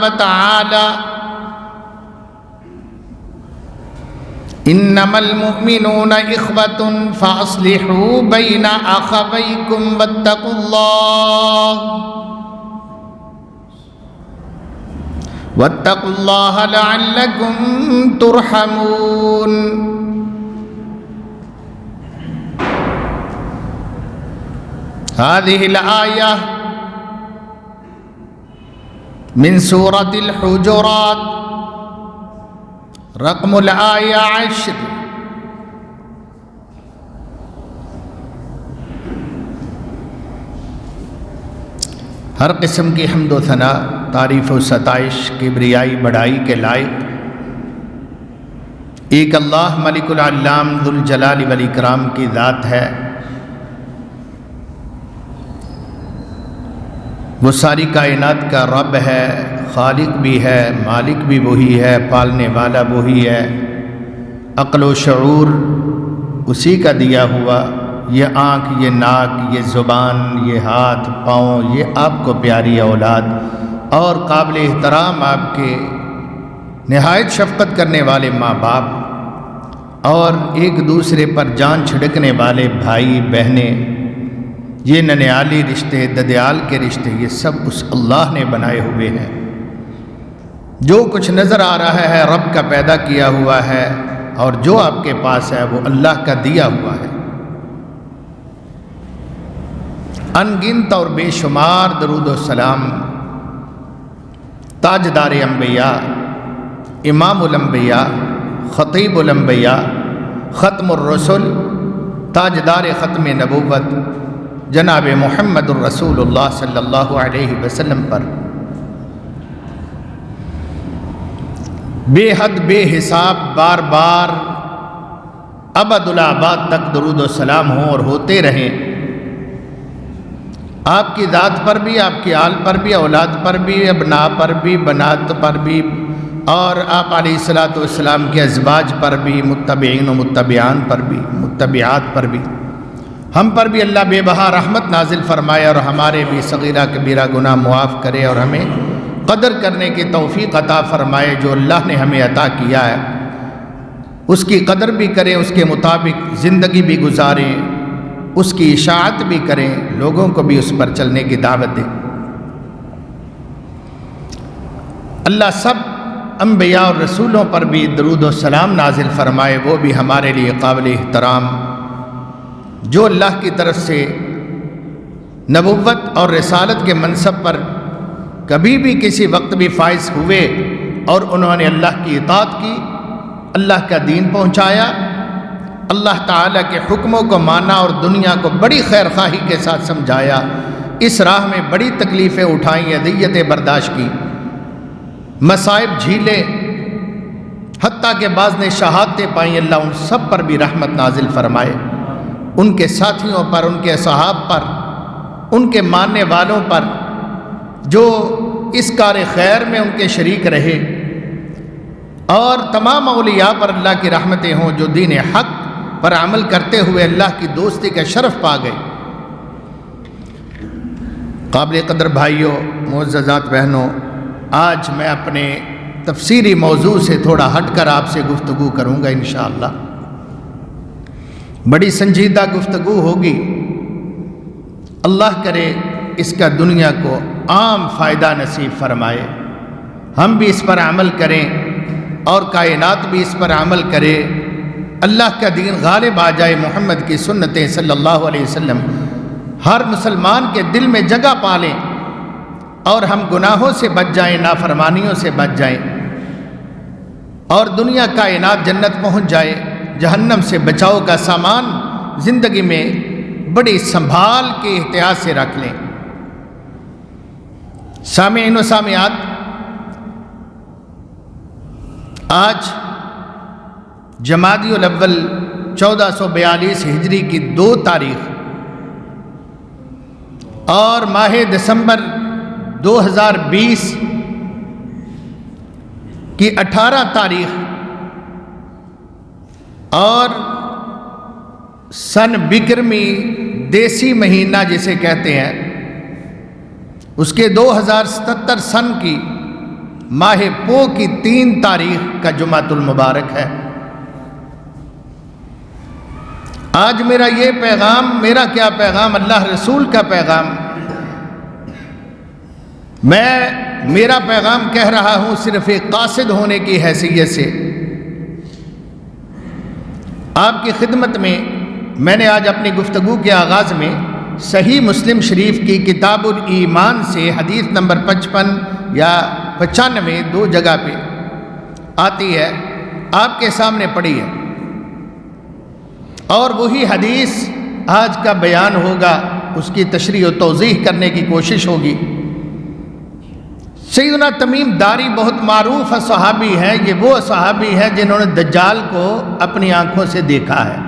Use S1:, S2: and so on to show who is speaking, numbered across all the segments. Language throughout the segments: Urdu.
S1: وتعالى انما المؤمنون اخوة فاصلحوا بين اخويكم واتقوا الله لعلكم ترحمون. هذه الآية من سورة الحجرات رقم الآية 10. ہر قسم کی حمد و ثنا، تعریف و ستائش، کبریائی بڑائی کے لائق ایک اللہ ملک العلام ذوالجلال والاکرام کی ذات ہے. وہ ساری کائنات کا رب ہے، خالق بھی ہے، مالک بھی وہی ہے، پالنے والا وہی ہے. عقل و شعور اسی کا دیا ہوا. یہ آنکھ، یہ ناک، یہ زبان، یہ ہاتھ پاؤں، یہ آپ کو پیاری اولاد اور قابل احترام آپ کے نہایت شفقت کرنے والے ماں باپ اور ایک دوسرے پر جان چھڑکنے والے بھائی بہنیں، یہ ننیالی رشتے، ددیال کے رشتے، یہ سب اس اللہ نے بنائے ہوئے ہیں. جو کچھ نظر آ رہا ہے رب کا پیدا کیا ہوا ہے، اور جو آپ کے پاس ہے وہ اللہ کا دیا ہوا ہے. ان گنت اور بے شمار درود و سلام تاجدار انبیاء، امام الانبیاء، خطیب الانبیاء، ختم الرسل، تاجدار ختم نبوت جناب محمد الرسول اللہ صلی اللہ علیہ وسلم پر بے حد بے حساب بار بار ابد الآباد تک درود و سلام ہوں اور ہوتے رہیں. آپ کی ذات پر بھی، آپ کی آل پر بھی، اولاد پر بھی، ابناء پر بھی، بنات پر بھی، اور آپ علیہ الصلاۃ والسلام کے ازواج پر بھی، متبعین و متبعان پر بھی، متبعات پر بھی، ہم پر بھی اللہ بے بہا رحمت نازل فرمائے اور ہمارے بھی صغیرہ کبیرہ گناہ معاف کرے اور ہمیں قدر کرنے کی توفیق عطا فرمائے. جو اللہ نے ہمیں عطا کیا ہے اس کی قدر بھی کریں، اس کے مطابق زندگی بھی گزاریں، اس کی اشاعت بھی کریں، لوگوں کو بھی اس پر چلنے کی دعوت دیں. اللہ سب انبیاء اور رسولوں پر بھی درود و سلام نازل فرمائے، وہ بھی ہمارے لیے قابل احترام، جو اللہ کی طرف سے نبوت اور رسالت کے منصب پر کبھی بھی کسی وقت بھی فائز ہوئے اور انہوں نے اللہ کی اطاعت کی، اللہ کا دین پہنچایا، اللہ تعالیٰ کے حکموں کو مانا اور دنیا کو بڑی خیر خواہی کے ساتھ سمجھایا. اس راہ میں بڑی تکلیفیں اٹھائیں، اذیتیں برداشت کی، مصائب جھیلے، حتیٰ کہ بعض نے شہادتیں پائیں. اللہ ان سب پر بھی رحمت نازل فرمائے، ان کے ساتھیوں پر، ان کے اصحاب پر، ان کے ماننے والوں پر جو اس کار خیر میں ان کے شریک رہے، اور تمام اولیاء پر اللہ کی رحمتیں ہوں جو دین حق پر عمل کرتے ہوئے اللہ کی دوستی کا شرف پا گئے. قابل قدر بھائیوں، معززات بہنوں، آج میں اپنے تفسیری موضوع سے تھوڑا ہٹ کر آپ سے گفتگو کروں گا انشاءاللہ. بڑی سنجیدہ گفتگو ہوگی. اللہ کرے اس کا دنیا کو عام فائدہ نصیب فرمائے، ہم بھی اس پر عمل کریں اور کائنات بھی اس پر عمل کرے. اللہ کا دین غالب آ جائے، محمد کی سنتیں صلی اللہ علیہ وسلم ہر مسلمان کے دل میں جگہ پا لیں اور ہم گناہوں سے بچ جائیں، نافرمانیوں سے بچ جائیں، اور دنیا کائنات جنت پہنچ جائے. جہنم سے بچاؤ کا سامان زندگی میں بڑی سنبھال کے احتیاط سے رکھ لیں. سامعین و سامعات، آج جمادی الاول 1442 ہجری کی 2 تاریخ اور ماہ دسمبر 2020 کی 18 تاریخ اور سن بکرمی دیسی مہینہ جسے کہتے ہیں، اس کے 2077 سن کی ماہ پو کی 3 تاریخ کا جمعۃ المبارک ہے۔ آج میرا یہ پیغام، میرا کیا پیغام، اللہ رسول کا پیغام، میرا پیغام کہہ رہا ہوں صرف ایک قاصد ہونے کی حیثیت سے۔ آپ کی خدمت میں نے آج اپنی گفتگو کے آغاز میں صحیح مسلم شریف کی کتاب الایمان سے حدیث نمبر 55 یا 95 2 جگہ پہ آتی ہے، آپ کے سامنے پڑھی ہے، اور وہی حدیث آج کا بیان ہوگا، اس کی تشریح و توضیح کرنے کی کوشش ہوگی۔ سیدنا تمیم داری بہت معروف صحابی ہیں، یہ وہ صحابی ہیں جنہوں نے دجال کو اپنی آنکھوں سے دیکھا ہے،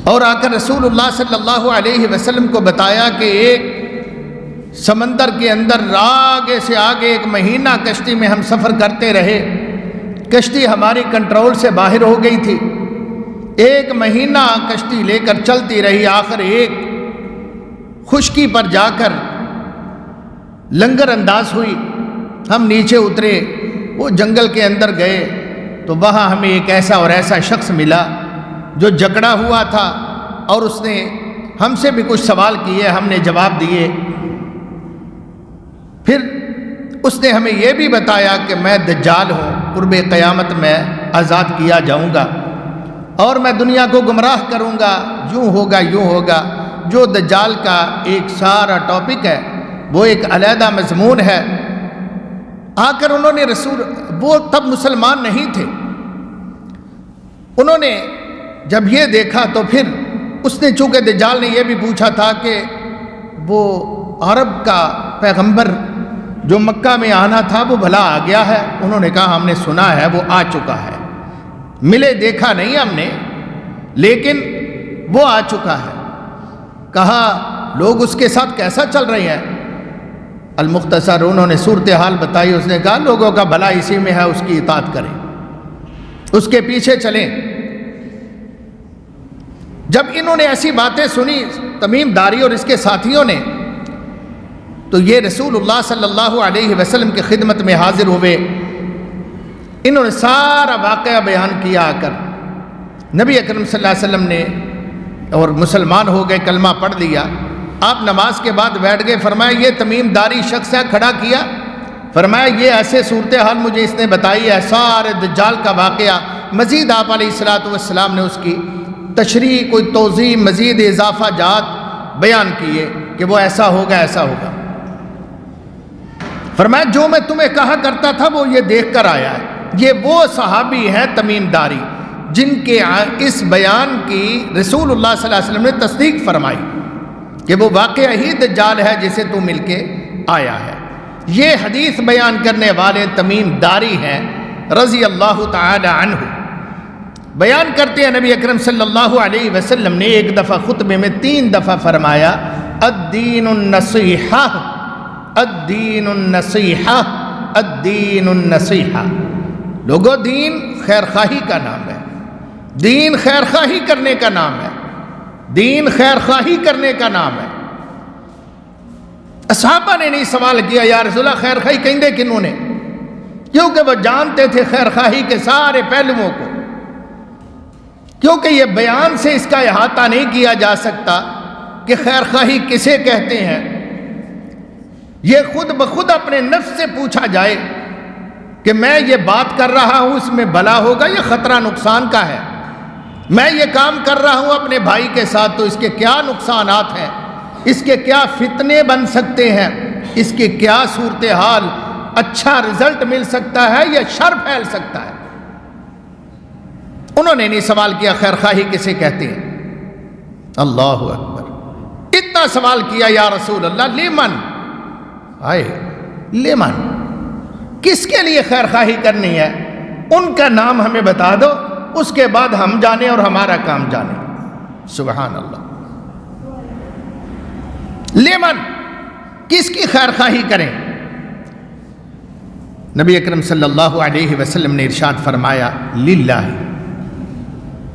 S1: اور آ کر رسول اللہ صلی اللہ علیہ وسلم کو بتایا کہ ایک سمندر کے اندر آگے سے آگے 1 مہینہ کشتی میں ہم سفر کرتے رہے، کشتی ہماری کنٹرول سے باہر ہو گئی تھی، 1 مہینہ کشتی لے کر چلتی رہی، آخر ایک خشکی پر جا کر لنگر انداز ہوئی، ہم نیچے اترے، وہ جنگل کے اندر گئے تو وہاں ہمیں ایک ایسا اور ایسا شخص ملا جو جکڑا ہوا تھا، اور اس نے ہم سے بھی کچھ سوال کیے، ہم نے جواب دیے۔ پھر اس نے ہمیں یہ بھی بتایا کہ میں دجال ہوں، قرب قیامت میں آزاد کیا جاؤں گا اور میں دنیا کو گمراہ کروں گا، یوں ہوگا یوں ہوگا۔ جو دجال کا ایک سارا ٹاپک ہے، وہ ایک علیحدہ مضمون ہے۔ آ کر انہوں نے وہ تب مسلمان نہیں تھے، انہوں نے جب یہ دیکھا تو پھر اس نے، چونکہ دجال نے یہ بھی پوچھا تھا کہ وہ عرب کا پیغمبر جو مکہ میں آنا تھا وہ بھلا آ گیا ہے؟ انہوں نے کہا ہم نے سنا ہے وہ آ چکا ہے، ملے دیکھا نہیں ہم نے، لیکن وہ آ چکا ہے۔ کہا لوگ اس کے ساتھ کیسا چل رہے ہیں؟ المختصر انہوں نے صورتحال بتائی، اس نے کہا لوگوں کا بھلا اسی میں ہے، اس کی اطاعت کریں، اس کے پیچھے چلیں۔ جب انہوں نے ایسی باتیں سنی تمیم داری اور اس کے ساتھیوں نے، تو یہ رسول اللہ صلی اللہ علیہ وسلم کی خدمت میں حاضر ہوئے، انہوں نے سارا واقعہ بیان کیا آ کر۔ نبی اکرم صلی اللہ علیہ وسلم نے اور مسلمان ہو گئے، کلمہ پڑھ لیا۔ آپ نماز کے بعد بیٹھ گئے، فرمایا یہ تمیم داری شخص ہے، کھڑا کیا، فرمایا یہ ایسے صورتحال مجھے اس نے بتائی ہے، سارے دجال کا واقعہ۔ مزید آپ علیہ السلام نے اس کی تشریح، کوئی توضیح، مزید اضافہ جات بیان کیے کہ وہ ایسا ہوگا ایسا ہوگا۔ فرمایا جو میں تمہیں کہا کرتا تھا وہ یہ دیکھ کر آیا ہے۔ یہ وہ صحابی ہیں تمیم داری جن کے اس بیان کی رسول اللہ صلی اللہ علیہ وسلم نے تصدیق فرمائی کہ وہ واقعہ ہی دجال ہے جسے تو مل کے آیا ہے۔ یہ حدیث بیان کرنے والے تمیم داری ہیں رضی اللہ تعالی عنہ۔ بیان کرتے ہیں نبی اکرم صلی اللہ علیہ وسلم نے ایک دفعہ خطبے میں 3 دفعہ فرمایا الدین النصیحہ، الدین النصیحہ، الدین النصیحہ۔ لوگو دین خیر خواہی کا نام ہے، دین خیر خواہی کرنے کا نام ہے، دین خیر خواہی کرنے کا نام ہے۔ صحابہ نے نہیں سوال کیا یا رسول اللہ خیر خواہی کہیں دے کنہوں نے، کیونکہ وہ جانتے تھے خیر خواہی کے سارے پہلوؤں کو، کیونکہ یہ بیان سے اس کا احاطہ نہیں کیا جا سکتا کہ خیر خواہی کسے کہتے ہیں۔ یہ خود بخود اپنے نفس سے پوچھا جائے کہ میں یہ بات کر رہا ہوں اس میں بھلا ہوگا یا خطرہ نقصان کا ہے، میں یہ کام کر رہا ہوں اپنے بھائی کے ساتھ تو اس کے کیا نقصانات ہیں، اس کے کیا فتنے بن سکتے ہیں، اس کے کیا صورتحال، اچھا رزلٹ مل سکتا ہے یا شر پھیل سکتا ہے۔ انہوں نے نہیں سوال کیا خیر خواہی کسے کہتے ہیں۔ اللہ اکبر، اتنا سوال کیا یا رسول اللہ لیمن، آئے لیمن، کس کے لیے خیر خواہی کرنی ہے، ان کا نام ہمیں بتا دو، اس کے بعد ہم جانیں اور ہمارا کام جانیں۔ سبحان اللہ، لیمن، کس کی خیر خواہی کریں؟ نبی اکرم صلی اللہ علیہ وسلم نے ارشاد فرمایا للہ،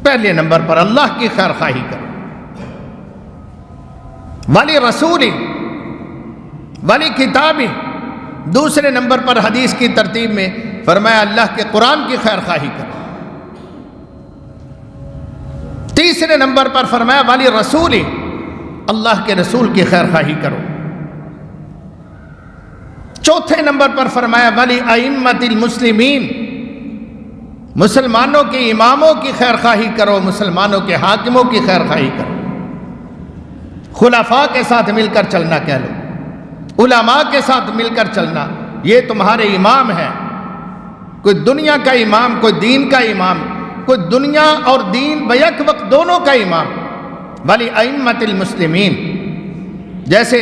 S1: پہلے نمبر پر اللہ کی خیر خواہی کرو، ولی رسول، ولی کتاب، دوسرے نمبر پر حدیث کی ترتیب میں فرمایا اللہ کے قرآن کی خیر خواہی کرو. تیسرے نمبر پر فرمایا والی رسول، اللہ کے رسول کی خیر خواہی کرو. چوتھے نمبر پر فرمایا ولی ائمۃ المسلمین، مسلمانوں کے اماموں کی خیر خواہی کرو، مسلمانوں کے حاکموں کی خیر خواہی کرو. خلفاء کے ساتھ مل کر چلنا کہہ لو، علماء کے ساتھ مل کر چلنا، یہ تمہارے امام ہیں. کوئی دنیا کا امام، کوئی دین کا امام، کوئی دنیا اور دین بیک وقت دونوں کا امام. ولی ائمۃ المسلمین، جیسے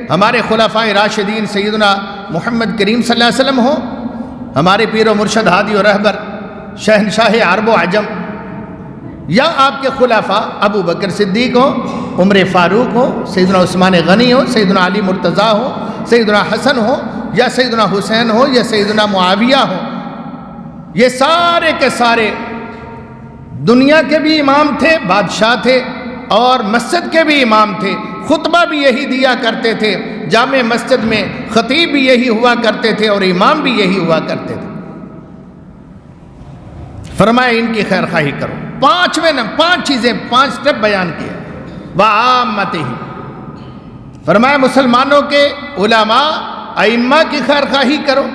S1: ہمارے خلفاء راشدین سیدنا محمد کریم صلی اللہ علیہ وسلم ہو، ہمارے پیر و مرشد ہادی و رہبر شہنشاہ عرب و عجم، یا آپ کے خلفاء ابو بکر صدیق ہو، عمر فاروق ہو، سیدنا عثمان غنی ہو، سیدنا علی مرتضیٰ ہو، سیدنا حسن ہو، یا سیدنا حسین ہو، یا سیدنا معاویہ ہو، یہ سارے کے سارے دنیا کے بھی امام تھے، بادشاہ تھے، اور مسجد کے بھی امام تھے. خطبہ بھی یہی دیا کرتے تھے، جامع مسجد میں خطیب بھی یہی ہوا کرتے تھے اور امام بھی یہی ہوا کرتے تھے. فرمایا ان کی خیر خواہی کرو. پانچ چیزیں، 5 سٹیپ بیان کیے. وعامتہم، فرمایا مسلمانوں کے علماء ائمہ کی خیر خواہی کرو.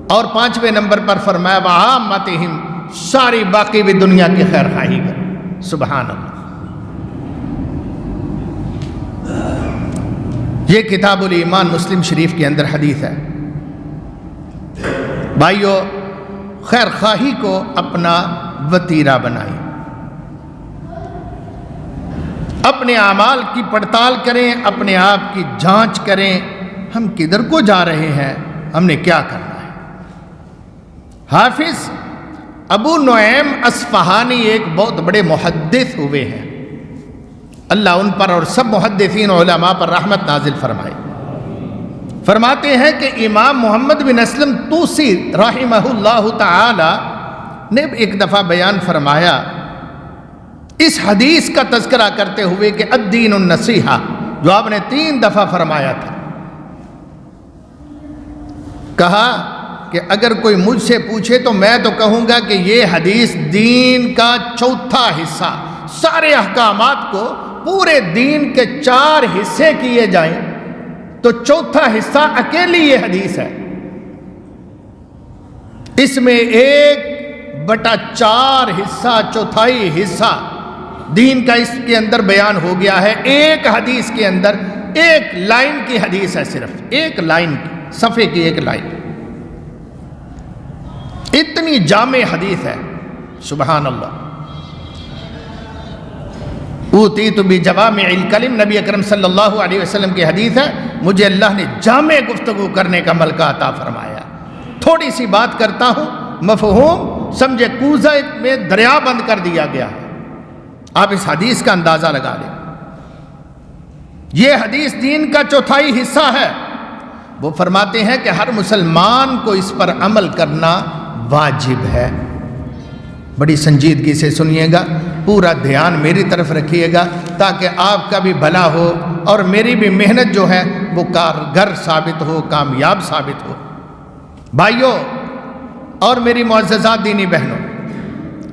S1: اور 5ویں نمبر پر فرمایا وعامتہم، ساری باقی بھی دنیا کی خیر خواہی کرو. سبحان اللہ. یہ کتاب الایمان مسلم شریف کے اندر حدیث ہے. بھائیو، خیر خواہی کو اپنا وتیرہ بنائیں، اپنے اعمال کی پڑتال کریں، اپنے آپ کی جانچ کریں. ہم کدھر کو جا رہے ہیں، ہم نے کیا کرنا ہے. حافظ ابو نعیم اصفہانی ایک بہت بڑے محدث ہوئے ہیں، اللہ ان پر اور سب محدثین علماء پر رحمت نازل فرمائے. فرماتے ہیں کہ امام محمد بن اسلم توسی رحمہ اللہ تعالی نے ایک دفعہ بیان فرمایا اس حدیث کا تذکرہ کرتے ہوئے کہ الدین النصیحہ، جو آپ نے 3 دفعہ فرمایا تھا. کہا کہ اگر کوئی مجھ سے پوچھے تو میں تو کہوں گا کہ یہ حدیث دین کا چوتھا حصہ، سارے احکامات کو پورے دین کے 4 حصے کیے جائیں تو چوتھا حصہ اکیلی یہ حدیث ہے. اس میں 1/4 حصہ، چوتھائی حصہ دین کا اس کے اندر بیان ہو گیا ہے. ایک حدیث کے اندر 1 لائن کی حدیث ہے، صرف 1 لائن کی، صفحے کی 1 لائن. اتنی جامع حدیث ہے. سبحان اللہ. اوتیت بجوامع الکلم، نبی اکرم صلی اللہ علیہ وسلم کی حدیث ہے، مجھے اللہ نے جامع گفتگو کرنے کا ملکہ عطا فرمایا. تھوڑی سی بات کرتا ہوں، مفہوم سمجھے کوزہ میں دریا بند کر دیا گیا ہے. آپ اس حدیث کا اندازہ لگا لیں. یہ حدیث دین کا چوتھائی حصہ ہے. وہ فرماتے ہیں کہ ہر مسلمان کو اس پر عمل کرنا واجب ہے. بڑی سنجیدگی سے سنیے گا، پورا دھیان میری طرف رکھیے گا تاکہ آپ کا بھی بھلا ہو اور میری بھی محنت جو ہے وہ کارگر ثابت ہو، کامیاب ثابت ہو. بھائیوں اور میری معززات دینی بہنوں،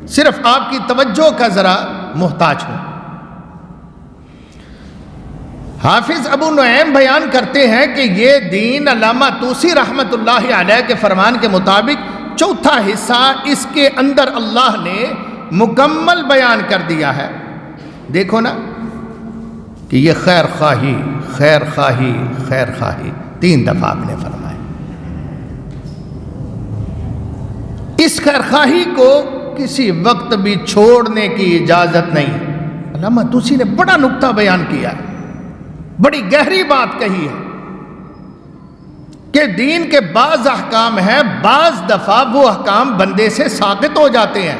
S1: صرف آپ کی توجہ کا ذرا محتاج ہوں. حافظ ابو نعیم بیان کرتے ہیں کہ یہ دین علامہ طوسی رحمت اللہ علیہ کے فرمان کے مطابق چوتھا حصہ اس کے اندر اللہ نے مکمل بیان کر دیا ہے. دیکھو نا کہ یہ خیر خواہی، خیر خواہی، خیر خواہی 3 دفعہ آپ نے فرمایا. اس خیر خواہی کو کسی وقت بھی چھوڑنے کی اجازت نہیں. علامہ طوسی نے بڑا نکتہ بیان کیا ہے، بڑی گہری بات کہی ہے کہ دین کے بعض احکام ہیں، بعض دفعہ وہ احکام بندے سے ساقط ہو جاتے ہیں.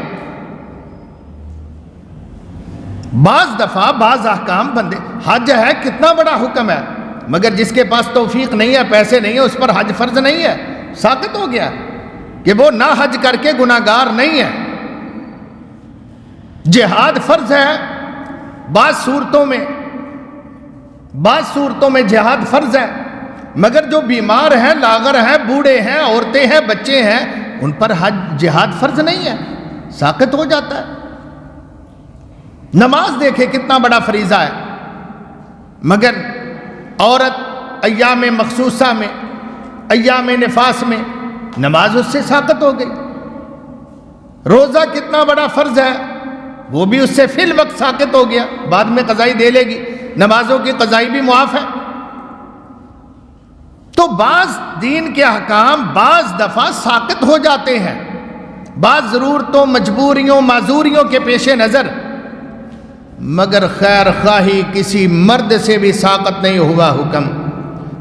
S1: بعض دفعہ بعض احکام بندے، حج ہے کتنا بڑا حکم ہے، مگر جس کے پاس توفیق نہیں ہے، پیسے نہیں ہے، اس پر حج فرض نہیں ہے، ساقط ہو گیا کہ وہ نہ حج کر کے گناہگار نہیں ہے. جہاد فرض ہے، بعض صورتوں میں جہاد فرض ہے، مگر جو بیمار ہیں، لاغر ہیں، بوڑھے ہیں، عورتیں ہیں، بچے ہیں، ان پر حج جہاد فرض نہیں ہے، ساقط ہو جاتا ہے۔ نماز دیکھے کتنا بڑا فریضہ ہے، مگر عورت ایام مخصوصہ میں، ایام نفاس میں نماز اس سے ساقط ہو گئی۔ روزہ کتنا بڑا فرض ہے، وہ بھی اس سے فی الوقت ساقط ہو گیا، بعد میں قضائی دے لے گی، نمازوں کی قضائی بھی معاف ہے۔ تو بعض دین کے احکام بعض دفعہ ساقط ہو جاتے ہیں، بعض ضرورتوں، مجبوریوں، معذوریوں کے پیش نظر، مگر خیر خواہی کسی مرد سے بھی ساقط نہیں ہوا حکم،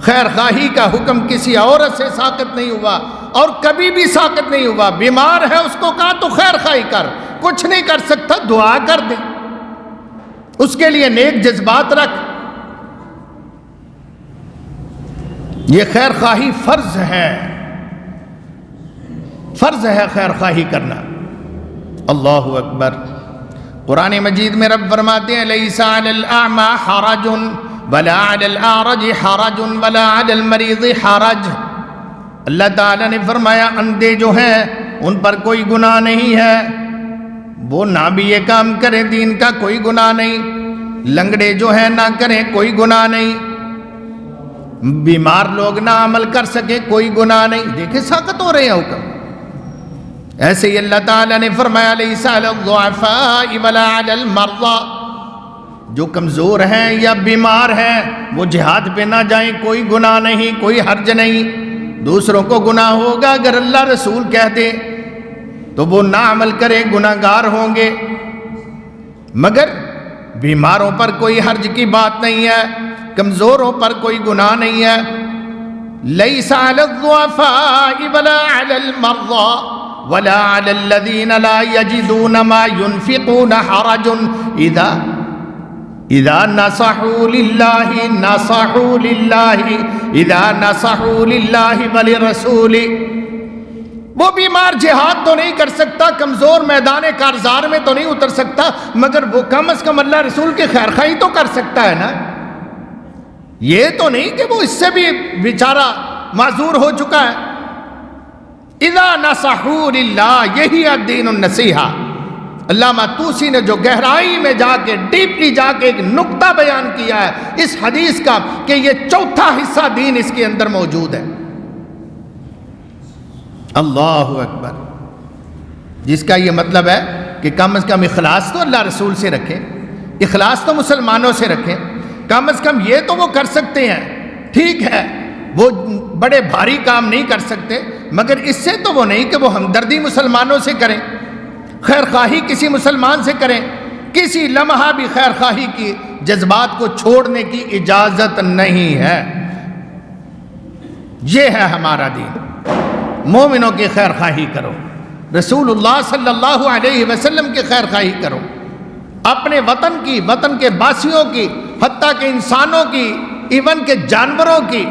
S1: خیر خواہی کا حکم کسی عورت سے ساقط نہیں ہوا اور کبھی بھی ساقط نہیں ہوا۔ بیمار ہے، اس کو کہا تو خیر خواہی کر، کچھ نہیں کر سکتا دعا کر دے، اس کے لیے نیک جذبات رکھ، یہ خیر خواہی فرض ہے، فرض ہے خیر خواہی کرنا۔ اللہ اکبر۔ قرآن مجید میں رب فرماتے ہیں لیس علی الاعمى حرج ولا علی الاعرج حرج ولا علی المریض حرج۔ اللہ تعالیٰ نے فرمایا اندھے جو ہیں ان پر کوئی گناہ نہیں ہے، وہ نہ بھی یہ کام کریں، دین کا کوئی گناہ نہیں، لنگڑے جو ہیں نہ کریں، کوئی گناہ نہیں، بیمار لوگ نہ عمل کر سکیں، کوئی گناہ نہیں۔ دیکھیں ساقط ہو رہے ہیں حکم۔ ایسے ہی اللہ تعالیٰ نے فرمایا لیس علی الضعفاء ولا علی المرضى، جو کمزور ہیں یا بیمار ہیں وہ جہاد پہ نہ جائیں، کوئی گناہ نہیں، کوئی حرج نہیں۔ دوسروں کو گناہ ہوگا اگر اللہ رسول کہہ دے تو وہ نہ عمل کرے، گناہ گار ہوں گے، مگر بیماروں پر کوئی حرج کی بات نہیں ہے، کمزوروں پر کوئی گناہ نہیں ہے۔ لیس علی الضعفاء ولا علی المرضى ولا علی الذین لا یجدون ما ينفقون حرج اذا نصحوا للہ ولرسولہ۔ وہ بیمار جہاد تو نہیں کر سکتا، کمزور میدان کارزار میں تو نہیں اتر سکتا، مگر وہ کم از کم اللہ رسول کی خیر خواہی تو کر سکتا ہے نا۔ یہ تو نہیں کہ وہ اس سے بھی بیچارہ معذور ہو چکا ہے۔ اذا نصحوا للہ، یہی ہے دین النصیحہ۔ علامہ طوسی نے جو گہرائی میں جا کے، ڈیپلی جا کے ایک نقطہ بیان کیا ہے اس حدیث کا کہ یہ چوتھا حصہ دین اس کے اندر موجود ہے۔ اللہ اکبر۔ جس کا یہ مطلب ہے کہ کم از کم اخلاص تو اللہ رسول سے رکھیں، اخلاص تو مسلمانوں سے رکھیں، کم از کم یہ تو وہ کر سکتے ہیں، ٹھیک ہے وہ بڑے بھاری کام نہیں کر سکتے، مگر اس سے تو وہ نہیں کہ وہ ہمدردی مسلمانوں سے کریں، خیر خواہی کسی مسلمان سے کریں، کسی لمحہ بھی خیر خواہی کی جذبات کو چھوڑنے کی اجازت نہیں ہے۔ یہ ہے ہمارا دین، مومنوں کی خیر خواہی کرو، رسول اللہ صلی اللہ علیہ وسلم کی خیر خواہی کرو، اپنے وطن کی، وطن کے باسیوں کی، حتیٰ کہ انسانوں کی، ایون کہ جانوروں کی،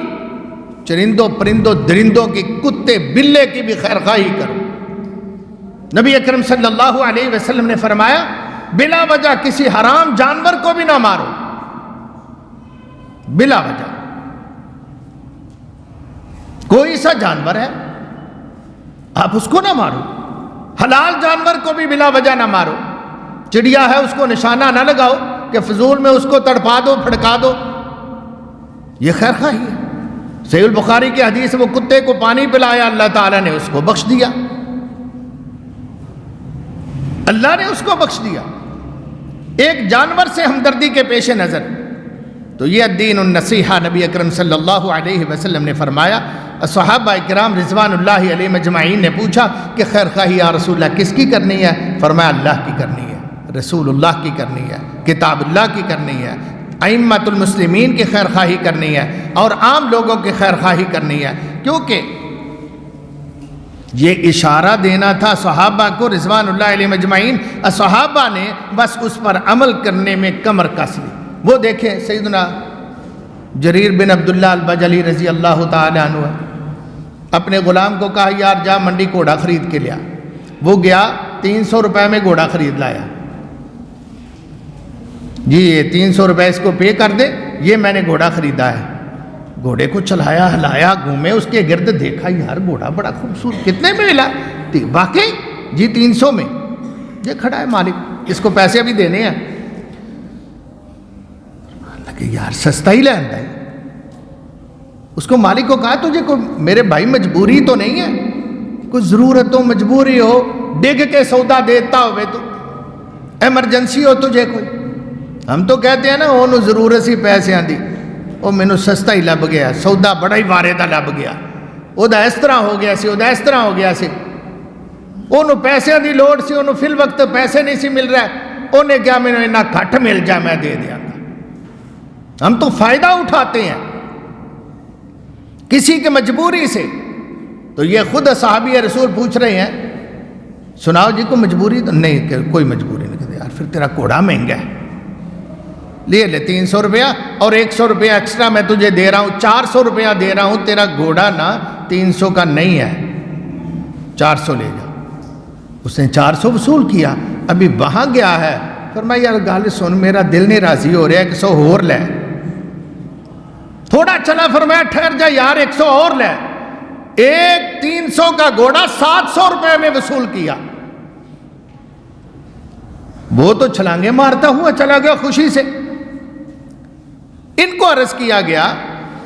S1: چرندوں پرندوں درندوں کی، کتے بلے کی بھی خیر خواہی کرو۔ نبی اکرم صلی اللہ علیہ وسلم نے فرمایا بلا وجہ کسی حرام جانور کو بھی نہ مارو، بلا وجہ۔ کوئی سا جانور ہے آپ اس کو نہ مارو، حلال جانور کو بھی بلا وجہ نہ مارو۔ چڑیا ہے اس کو نشانہ نہ لگاؤ کہ فضول میں اس کو تڑپا دو، پھڑکا دو، یہ خیر خواہی ہے۔ صحیح البخاری کی حدیث، وہ کتے کو پانی پلایا، اللہ تعالیٰ نے اس کو بخش دیا، اللہ نے اس کو بخش دیا، ایک جانور سے ہمدردی کے پیش نظر۔ تو یہ الدین النصیحہ نبی اکرم صلی اللہ علیہ وسلم نے فرمایا۔ صحابہ کرام رضوان اللہ علیہ مجمعین نے پوچھا کہ خیر خواہی یا رسول اللہ کس کی کرنی ہے؟ فرمایا اللہ کی کرنی ہے، رسول اللہ کی کرنی ہے، کتاب اللہ کی کرنی ہے، ائمۃ المسلمین کی خیر خواہی کرنی ہے، اور عام لوگوں کی خیر خواہی کرنی ہے، کیونکہ یہ اشارہ دینا تھا صحابہ کو رضوان اللہ علیہ مجمعین۔ صحابہ نے بس اس پر عمل کرنے میں کمر کس لی۔ وہ دیکھیں سیدنا جریر بن عبداللہ البجلی رضی اللہ تعالی عنہ اپنے غلام کو کہا یار جا منڈی گھوڑا خرید کے لیا۔ وہ گیا 300 روپے میں گھوڑا خرید لایا، جی یہ 300 روپے اس کو پے کر دے، یہ میں نے گھوڑا خریدا ہے۔ گھوڑے کو چلایا، ہلایا، گھومے اس کے گرد، دیکھا یار گھوڑا بڑا خوبصورت، کتنے میں ملا؟ واقعی جی 300 میں، یہ کھڑا ہے مالک، اس کو پیسے ابھی دینے ہیں۔ لگے یار سستا ہی لے آتا ہے۔ اس کو مالک کو کہا تجھے کوئی میرے بھائی مجبوری تو نہیں ہے، کوئی ضرورت ہو، مجبوری ہو، ڈگ کے سودا دیتا ہوئے تو ایمرجنسی ہو تجھے کوئی؟ ہم تو کہتے ہیں نا انہوں ضرورت سی پیسے آندی، وہ مینوں سستا ہی لب گیا، سودا بڑا ہی وارے دا لب گیا، وہ دا اس طرح ہو گیا سی، وہ دا اس طرح ہو گیا سی، انہوں پیسے دی لوڑ سی، انہوں فی الوقت پیسے نہیں سی مل رہا ہے، انہیں کیا میں نے اتنا گھٹ مل جائے میں دے دیا گا۔ ہم تو فائدہ اٹھاتے ہیں کسی کے مجبوری سے۔ تو یہ خود صحابی رسول پوچھ رہے ہیں سناؤ جی کو مجبوری؟ تو نہیں کوئی مجبوری نہیں۔ کہتے یار پھر تیرا گھوڑا مہنگا ہے، لے 300 روپیہ اور 100 روپیہ ایکسٹرا میں تجھے دے رہا ہوں، 400 روپیہ دے رہا ہوں، تیرا گھوڑا نا 300 کا نہیں ہے، 400 لے جا۔ اس نے 400 وصول کیا، ابھی وہاں گیا ہے، فرمایا یار گل سن میرا دل نہیں راضی ہو رہا، 100 اور لے۔ تھوڑا چلا، فرمایا ٹھہر جا یار 100 اور لے۔ ایک 300 کا گھوڑا 700 روپے میں وصول کیا۔ وہ تو چھلانگے مارتا ہوا چلا گیا خوشی سے۔ ان کو عرض کیا گیا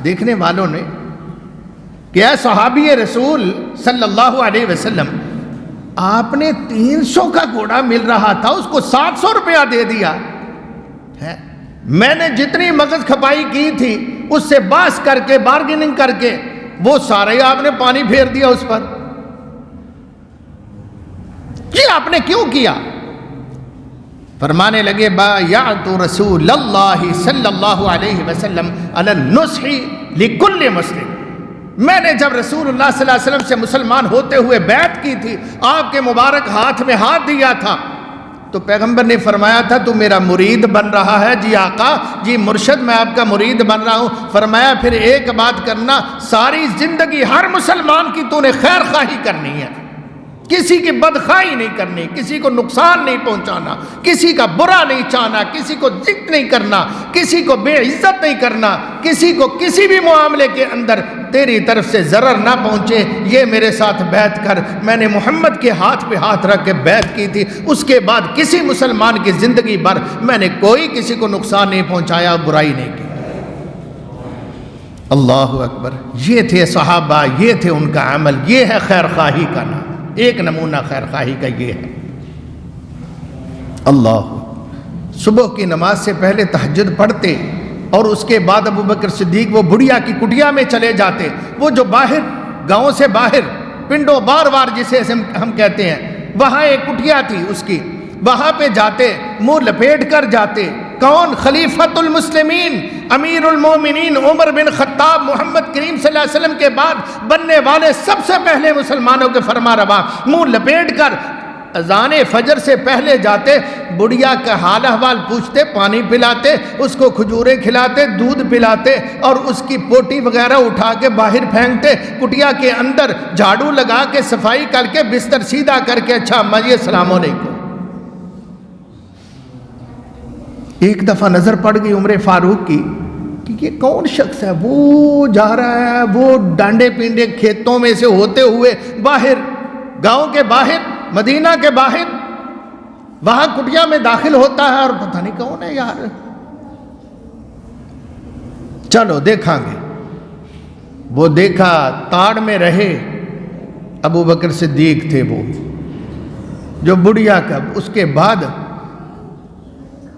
S1: دیکھنے والوں نے کہ اے صحابی رسول صلی اللہ علیہ وسلم، آپ نے 300 کا گھوڑا مل رہا تھا، اس کو 700 روپیہ دے دیا ہے۔ میں نے جتنی مغز کھپائی کی تھی اس سے باس کر کے، بارگیننگ کر کے، وہ سارے آپ نے پانی پھیر دیا اس پر۔ یہ آپ نے کیوں کیا؟ فرمانے لگے بایعت رسول اللہ صلی اللہ علیہ وسلم علی النصح لکل مسلم، میں نے جب رسول اللہ صلی اللہ علیہ وسلم سے مسلمان ہوتے ہوئے بیعت کی تھی، آپ کے مبارک ہاتھ میں ہاتھ دیا تھا، تو پیغمبر نے فرمایا تھا تو میرا مرید بن رہا ہے، جی آقا، جی مرشد، میں آپ کا مرید بن رہا ہوں۔ فرمایا پھر ایک بات کرنا، ساری زندگی ہر مسلمان کی تو نے خیر خواہی کرنی ہے، کسی کی بدخواہی نہیں کرنی، کسی کو نقصان نہیں پہنچانا، کسی کا برا نہیں چاہنا، کسی کو ذکر نہیں کرنا، کسی کو بے عزت نہیں کرنا، کسی کو کسی بھی معاملے کے اندر تیری طرف سے ضرر نہ پہنچے، یہ میرے ساتھ بیعت کر۔ میں نے محمد کے ہاتھ پہ ہاتھ رکھ کے بیعت کی تھی، اس کے بعد کسی مسلمان کی زندگی بھر میں نے کوئی کسی کو نقصان نہیں پہنچایا، برائی نہیں کی۔ اللہ اکبر، یہ تھے صحابہ، یہ تھے ان کا عمل، یہ ہے خیر خواہی کا نام، ایک نمونہ خیر خواہی کا یہ ہے۔ اللہ، صبح کی نماز سے پہلے تہجد پڑھتے اور اس کے بعد ابو بکر صدیق وہ بڑھیا کی کٹیا میں چلے جاتے، وہ جو باہر گاؤں سے باہر پنڈو بار بار جسے ہم کہتے ہیں، وہاں ایک کٹیا تھی اس کی، وہاں پہ جاتے، منہ لپیٹ کر جاتے۔ کون؟ خلیفۃ المسلمین، امیر المومنین عمر بن خطاب، محمد کریم صلی اللہ علیہ وسلم کے بعد بننے والے سب سے پہلے مسلمانوں کے فرما روا، منہ لپیٹ کر اذان فجر سے پہلے جاتے، بڑھیا کا حال احوال پوچھتے، پانی پلاتے، اس کو کھجوریں کھلاتے، دودھ پلاتے، اور اس کی پوٹی وغیرہ اٹھا کے باہر پھینکتے، کٹیا کے اندر جھاڑو لگا کے صفائی کر کے بستر سیدھا کر کے، اچھا اماں جی السلام علیکم۔ ایک دفعہ نظر پڑ گئی عمر فاروق کی کہ یہ کون شخص ہے، وہ جا رہا ہے، وہ ڈانڈے پینڈے کھیتوں میں سے ہوتے ہوئے باہر گاؤں کے باہر، مدینہ کے باہر، وہاں کٹیا میں داخل ہوتا ہے، اور پتہ نہیں کون ہے یار، چلو دیکھاں گے۔ وہ دیکھا، تاڑ میں رہے، ابو بکر صدیق تھے وہ جو بڑھیا کا۔ اس کے بعد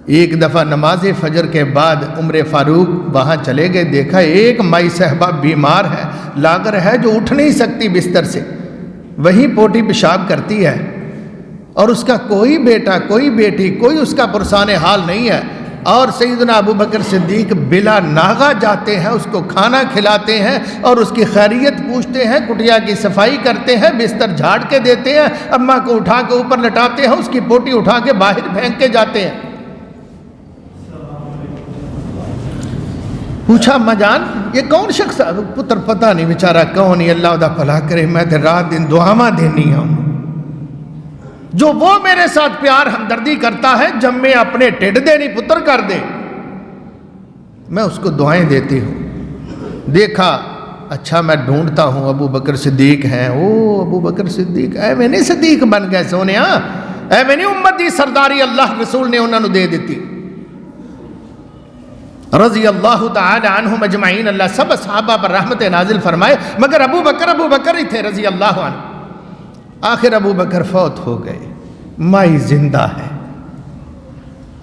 S1: ایک دفعہ نماز فجر کے بعد عمر فاروق وہاں چلے گئے، دیکھا ایک مائی صاحبہ بیمار ہے، لاغر ہے، جو اٹھ نہیں سکتی بستر سے، وہیں پوٹی پیشاب کرتی ہے، اور اس کا کوئی بیٹا، کوئی بیٹی، کوئی اس کا پرسان حال نہیں ہے، اور سیدنا ابو بکر صدیق بلا ناغہ جاتے ہیں، اس کو کھانا کھلاتے ہیں اور اس کی خیریت پوچھتے ہیں، کٹیا کی صفائی کرتے ہیں، بستر جھاڑ کے دیتے ہیں، اماں کو اٹھا کے اوپر لٹاتے ہیں، اس کی پوٹی اٹھا کے باہر پھینک کے جاتے ہیں۔ پوچھا اماں جان یہ کون شخص ہے؟ پتر پتہ نہیں بیچارہ کون ہی، اللہ دا بھلا کرے، میں تے رات دن دعاواں دینی ہوں، جو وہ میرے ساتھ پیار ہمدردی کرتا ہے، جب میں اپنے ٹھڈ دے نہیں پتر کر دے، میں اس کو دعائیں دیتی ہوں۔ دیکھا اچھا میں ڈھونڈتا ہوں ابو بکر صدیق ہیں، او ابو بکر صدیق اے میں نے صدیق بن گئے سونے، اے میں نے امتی سرداری اللہ رسول نے انہوں نے دے دیتی رضی اللہ تعالی عنہم اجمعین۔ اللہ سب صحابہ پر رحمت نازل فرمائے، مگر ابو بکر ہی تھے رضی اللہ عنہ۔ آخر ابو بکر فوت ہو گئے، مائی زندہ ہے،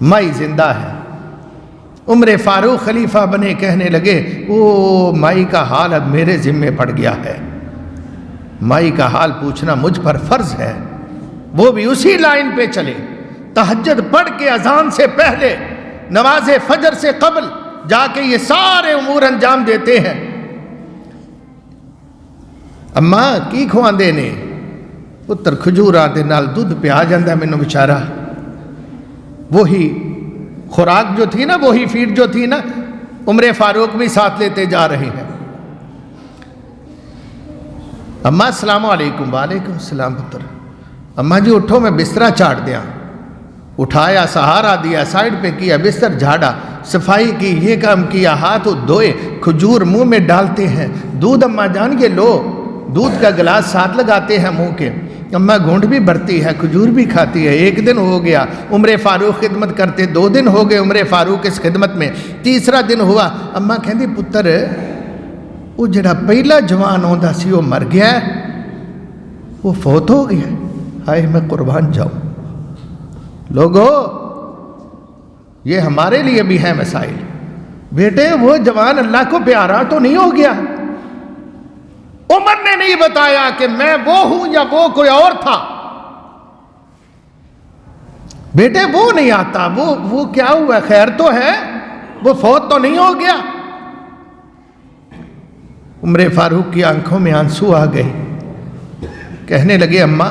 S1: مائی زندہ ہے۔ عمر فاروق خلیفہ بنے، کہنے لگے او مائی کا حال اب میرے ذمے پڑ گیا ہے، مائی کا حال پوچھنا مجھ پر فرض ہے۔ وہ بھی اسی لائن پہ چلے، تہجد پڑھ کے اذان سے پہلے، نماز فجر سے قبل جا کے یہ سارے امور انجام دیتے ہیں۔ اماں کی کھواندے نے؟ پتر کھجوراں دے نال دودھ پہ آ جاندہ مینوں بیچارہ، وہی خوراک جو تھی نا، وہی فیڈ جو تھی نا، عمر فاروق بھی ساتھ لیتے جا رہے ہیں۔ اماں السلام علیکم۔ وعلیکم السلام پتر۔ اماں جی اٹھو میں بسترا چاٹ دیا۔ اٹھایا، سہارا دیا، سائیڈ پہ کیا، بستر جھاڑا، صفائی کی، یہ کام کیا، ہاتھ دھوئے، کھجور منہ میں ڈالتے ہیں، دودھ اماں جان کے لو، دودھ کا گلاس ساتھ لگاتے ہیں منہ کے، اماں گھونٹ بھی بھرتی ہے، کھجور بھی کھاتی ہے۔ ایک دن ہو گیا عمر فاروق خدمت کرتے، 2 دن ہو گئے عمر فاروق اس خدمت میں، تیسرا دن ہوا، اماں کہندی پتر وہ جڑا پہلا جوان ہوندا سی وہ مر گیا ہے، وہ فوت ہو گیا ہے، ہائے میں قربان جاؤں۔ لوگو یہ ہمارے لیے بھی ہے مسائل، بیٹے وہ جوان اللہ کو پیارا تو نہیں ہو گیا؟ عمر نے نہیں بتایا کہ میں وہ ہوں یا وہ کوئی اور تھا، بیٹے وہ نہیں آتا، وہ کیا ہوا، خیر تو ہے، وہ فوت تو نہیں ہو گیا۔ عمر فاروق کی آنکھوں میں آنسو آ گئے، کہنے لگے اماں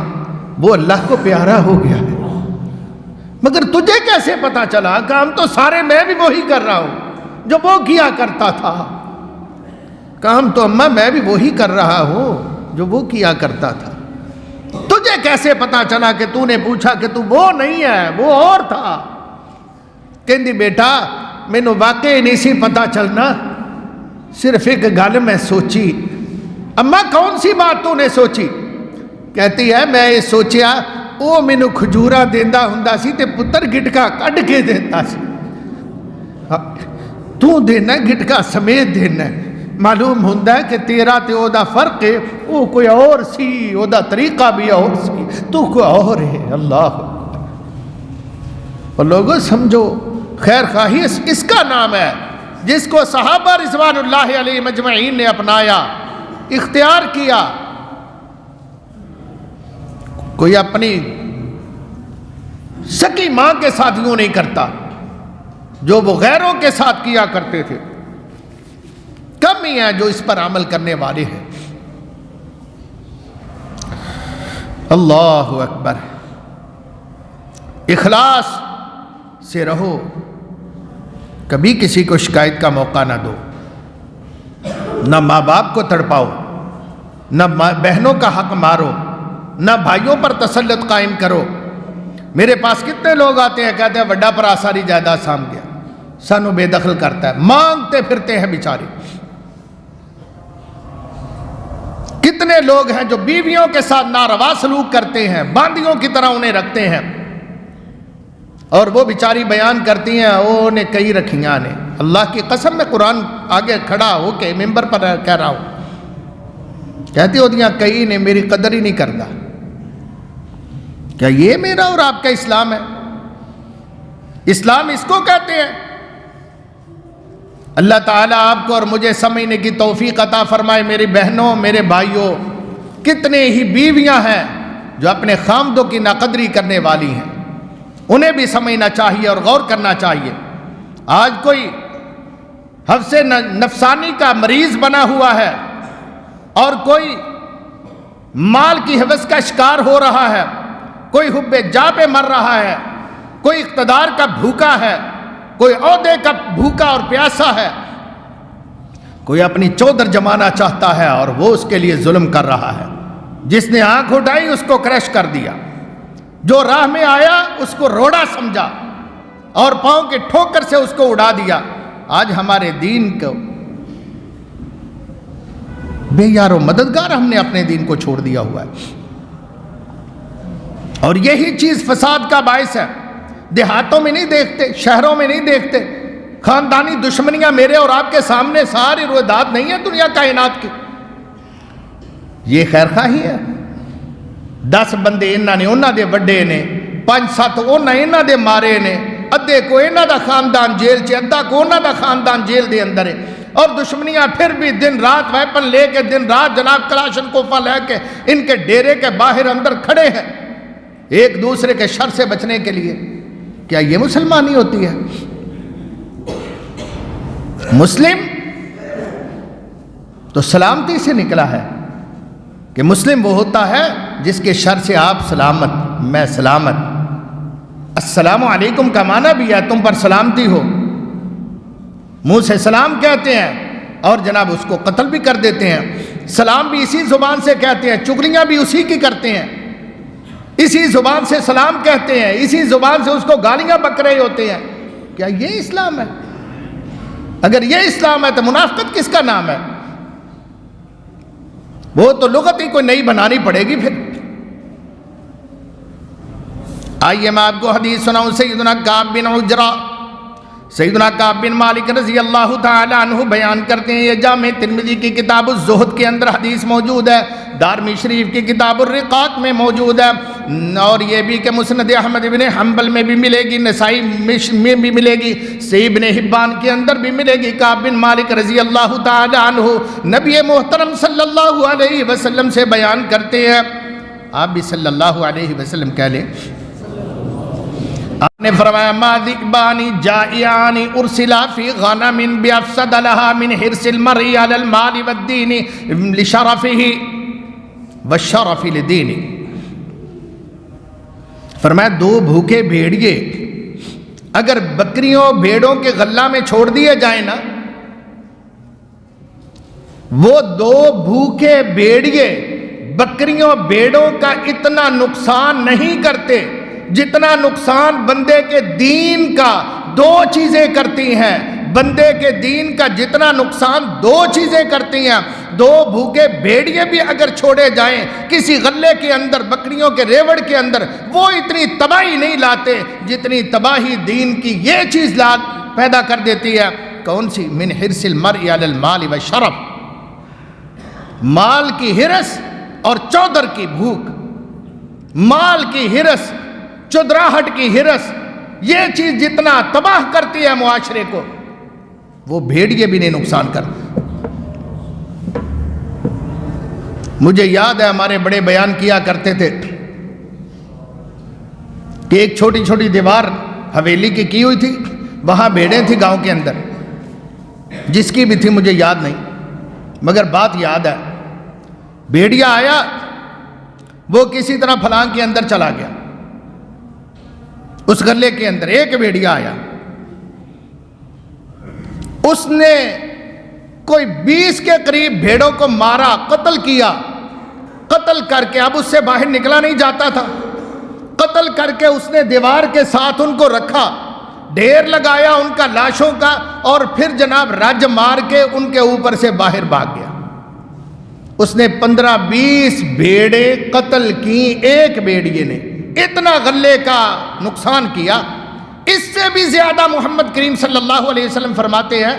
S1: وہ اللہ کو پیارا ہو گیا ہے، مگر تجھے کیسے پتا چلا؟ کام تو سارے میں بھی وہی کر رہا ہوں جو وہ کیا کرتا تھا، کام تو اماں میں بھی وہی کر رہا ہوں جو وہ کیا کرتا تھا، تجھے کیسے پتا چلا کہ تو نے پوچھا کہ تو وہ نہیں ہے وہ اور تھا؟ کہندی بیٹا مینوں واقعی نہیں سی پتا چلنا، صرف ایک گل میں سوچی۔ اماں کون سی بات تو نے سوچی؟ کہتی ہے میں یہ سوچیا وہ مینوں کھجورا دیندا ہوندا سی تے پتر گٹکا کڈ کے دیندا سی، تو دینا گٹکا سمیت دینا، معلوم ہوندا ہے کہ تیرا تے او دا فرق ہے، وہ کوئی اور سی، او دا طریقہ بھی اور سی، تو کوئی اور ہے۔ اللہ اور لوگوں سمجھو خیر خواہی اس کا نام ہے جس کو صحابہ رضوان اللہ علیہ مجمعین نے اپنایا، اختیار کیا۔ کوئی اپنی سکی ماں کے ساتھ یوں نہیں کرتا جو وہ غیروں کے ساتھ کیا کرتے تھے، کم ہی ہیں جو اس پر عمل کرنے والے ہیں۔ اللہ اکبر، اخلاص سے رہو، کبھی کسی کو شکایت کا موقع نہ دو، نہ ماں باپ کو تڑپاؤ، نہ بہنوں کا حق مارو، نہ بھائیوں پر تسلط قائم کرو۔ میرے پاس کتنے لوگ آتے ہیں کہتے ہیں وڈا پرا ساری جائیداد سام گیا، سانو بے دخل کرتا ہے، مانگتے پھرتے ہیں بیچارے۔ کتنے لوگ ہیں جو بیویوں کے ساتھ ناروا سلوک کرتے ہیں، باندیوں کی طرح انہیں رکھتے ہیں، اور وہ بیچاری بیان کرتی ہیں وہ نے کئی رکھیاں نے۔ اللہ کی قسم میں قرآن آگے کھڑا ہو کے ممبر پر کہہ رہا ہوں، کہتی ہوتیاں کئی نے میری قدر ہی نہیں کرتا۔ کیا یہ میرا اور آپ کا اسلام ہے؟ اسلام اس کو کہتے ہیں۔ اللہ تعالیٰ آپ کو اور مجھے سمجھنے کی توفیق عطا فرمائے۔ میری بہنوں، میرے بھائیوں، کتنے ہی بیویاں ہیں جو اپنے خامدوں کی ناقدری کرنے والی ہیں، انہیں بھی سمجھنا چاہیے اور غور کرنا چاہیے۔ آج کوئی حوث نفسانی کا مریض بنا ہوا ہے اور کوئی مال کی حوث کا شکار ہو رہا ہے، کوئی حب جاہ پہ مر رہا ہے، کوئی اقتدار کا بھوکا ہے، کوئی عہدے کا بھوکا اور پیاسا ہے، کوئی اپنی چودر جمانا چاہتا ہے اور وہ اس کے لیے ظلم کر رہا ہے۔ جس نے آنکھ اٹھائی اس کو کرش کر دیا، جو راہ میں آیا اس کو روڑا سمجھا اور پاؤں کے ٹھوکر سے اس کو اڑا دیا۔ آج ہمارے دین کو بے یار و مددگار ہم نے اپنے دین کو چھوڑ دیا ہوا ہے. اور یہی چیز فساد کا باعث ہے. دیہاتوں میں نہیں دیکھتے, شہروں میں نہیں دیکھتے, خاندانی دشمنیاں میرے اور آپ کے سامنے ساری رویداد نہیں ہے دنیا کائنات کی. یہ خیر خواہی ہے. 10 بندے انہاں نے انہاں دے وڈے نے, 5-7 انہاں دے مارے نے, ادھے کو انہاں دا خاندان جیل چ, ادھا کو انہاں دا خاندان جیل دے اندر ہے. اور دشمنیاں پھر بھی دن رات ویپن لے کے, دن رات جناب کلاشن کوفہ لے کے ان کے ڈیرے کے باہر اندر کھڑے ہیں ایک دوسرے کے شر سے بچنے کے لیے. کیا یہ مسلمانی ہوتی ہے؟ مسلم تو سلامتی سے نکلا ہے کہ مسلم وہ ہوتا ہے جس کے شر سے آپ سلامت, میں سلامت. السلام علیکم کا معنی بھی ہے تم پر سلامتی ہو. منہ سے سلام کہتے ہیں اور جناب اس کو قتل بھی کر دیتے ہیں. سلام بھی اسی زبان سے کہتے ہیں, چغلیاں بھی اسی کی کرتے ہیں, اسی زبان سے سلام کہتے ہیں, اسی زبان سے اس کو گالیاں بک رہے ہوتے ہیں. کیا یہ اسلام ہے؟ اگر یہ اسلام ہے تو منافقت کس کا نام ہے؟ وہ تو لغت ہی کوئی نئی بنانی پڑے گی پھر. آئیے میں آپ کو حدیث سناؤں. سیدنا کعب بن عجرہ, سیدنا کعب بن مالک رضی اللہ تعالی عنہ بیان کرتے ہیں. یہ جامع ترمذی کی کتاب الزہد کے اندر حدیث موجود ہے, دارمی شریف کی کتاب الرقاق میں موجود ہے, اور یہ بھی کہ مسند احمد بن حنبل میں بھی ملے گی, نسائی میں بھی ملے گی, صحیح ابن حبان کے اندر بھی ملے گی. کعب بن مالک رضی اللہ تعالی عنہ نبی محترم صلی اللہ علیہ وسلم سے بیان کرتے ہیں, آپ بھی صلی اللہ علیہ وسلم کہہ لیں. آپ نے فرمایا ما ذئبانی جائعانی ارسلا فی غنم بیفسد لها من حرص المرء علی المال والدین لشرفہ والشرف لدینہ. فرمایا 2 بھوکے بھیڑیے اگر بکریوں بھیڑوں کے غلہ میں چھوڑ دیے جائیں نا, وہ 2 بھوکے بھیڑیے بکریوں بھیڑوں کا اتنا نقصان نہیں کرتے جتنا نقصان بندے کے دین کا 2 چیزیں کرتی ہیں. بندے کے دین کا جتنا نقصان 2 چیزیں کرتی ہیں. 2 بھوکے بھیڑیے بھی اگر چھوڑے جائیں کسی غلے کے اندر, بکریوں کے ریوڑ کے اندر, وہ اتنی تباہی نہیں لاتے جتنی تباہی دین کی یہ چیز پیدا کر دیتی ہے. کون سی؟ من حرص المرء علی المال والشرف, مال کی ہرس اور چودر کی بھوک. مال کی ہرس, چودراہٹ کی ہرس, یہ چیز جتنا تباہ کرتی ہے معاشرے کو, وہ بھیڑیے بھی نہیں نقصان کرتے. مجھے یاد ہے ہمارے بڑے بیان کیا کرتے تھے کہ ایک چھوٹی چھوٹی دیوار حویلی کی ہوئی تھی, وہاں بھیڑیں تھی گاؤں کے اندر, جس کی بھی تھی مجھے یاد نہیں, مگر بات یاد ہے. بھیڑیا آیا, وہ کسی طرح پھلانگ کے اندر چلا گیا. اس غلے کے اندر ایک بھیڑیا آیا, اس نے کوئی 20 کے قریب بھیڑوں کو مارا, قتل کیا. قتل کر کے اب اس سے باہر نکلا نہیں جاتا تھا. قتل کر کے اس نے دیوار کے ساتھ ان کو رکھا, ڈھیر لگایا ان کا لاشوں کا, اور پھر جناب رج مار کے ان کے اوپر سے باہر بھاگ گیا. اس نے 15-20 بھیڑیں قتل کی ایک بھیڑیے نے. اتنا غلے کا نقصان کیا. اس سے بھی زیادہ محمد کریم صلی اللہ علیہ وسلم فرماتے ہیں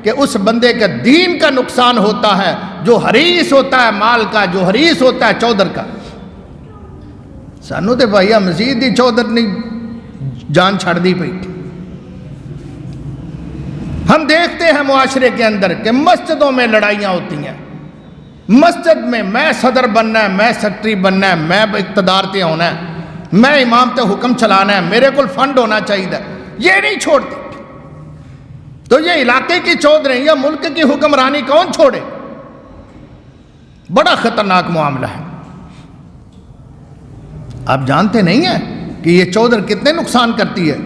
S1: کہ اس بندے کا دین کا نقصان ہوتا ہے جو حریص ہوتا ہے مال کا, جو حریص ہوتا ہے چودر کا. سانو تے بھائیا مزید ہی چودر نہیں جان چھڑ دی پئی. ہم دیکھتے ہیں معاشرے کے اندر کہ مسجدوں میں لڑائیاں ہوتی ہیں. مسجد میں میں صدر بننا ہے, میں سیکٹری بننا ہے, میں اقتدار تے ہونا ہے, میں امام تے حکم چلانا ہے, میرے کو فنڈ ہونا چاہیے, یہ نہیں چھوڑتے. تو یہ علاقے کی چودھریں یا ملک کی حکمرانی کون چھوڑے؟ بڑا خطرناک معاملہ ہے. آپ جانتے نہیں ہیں کہ یہ چودھر کتنے نقصان کرتی ہے.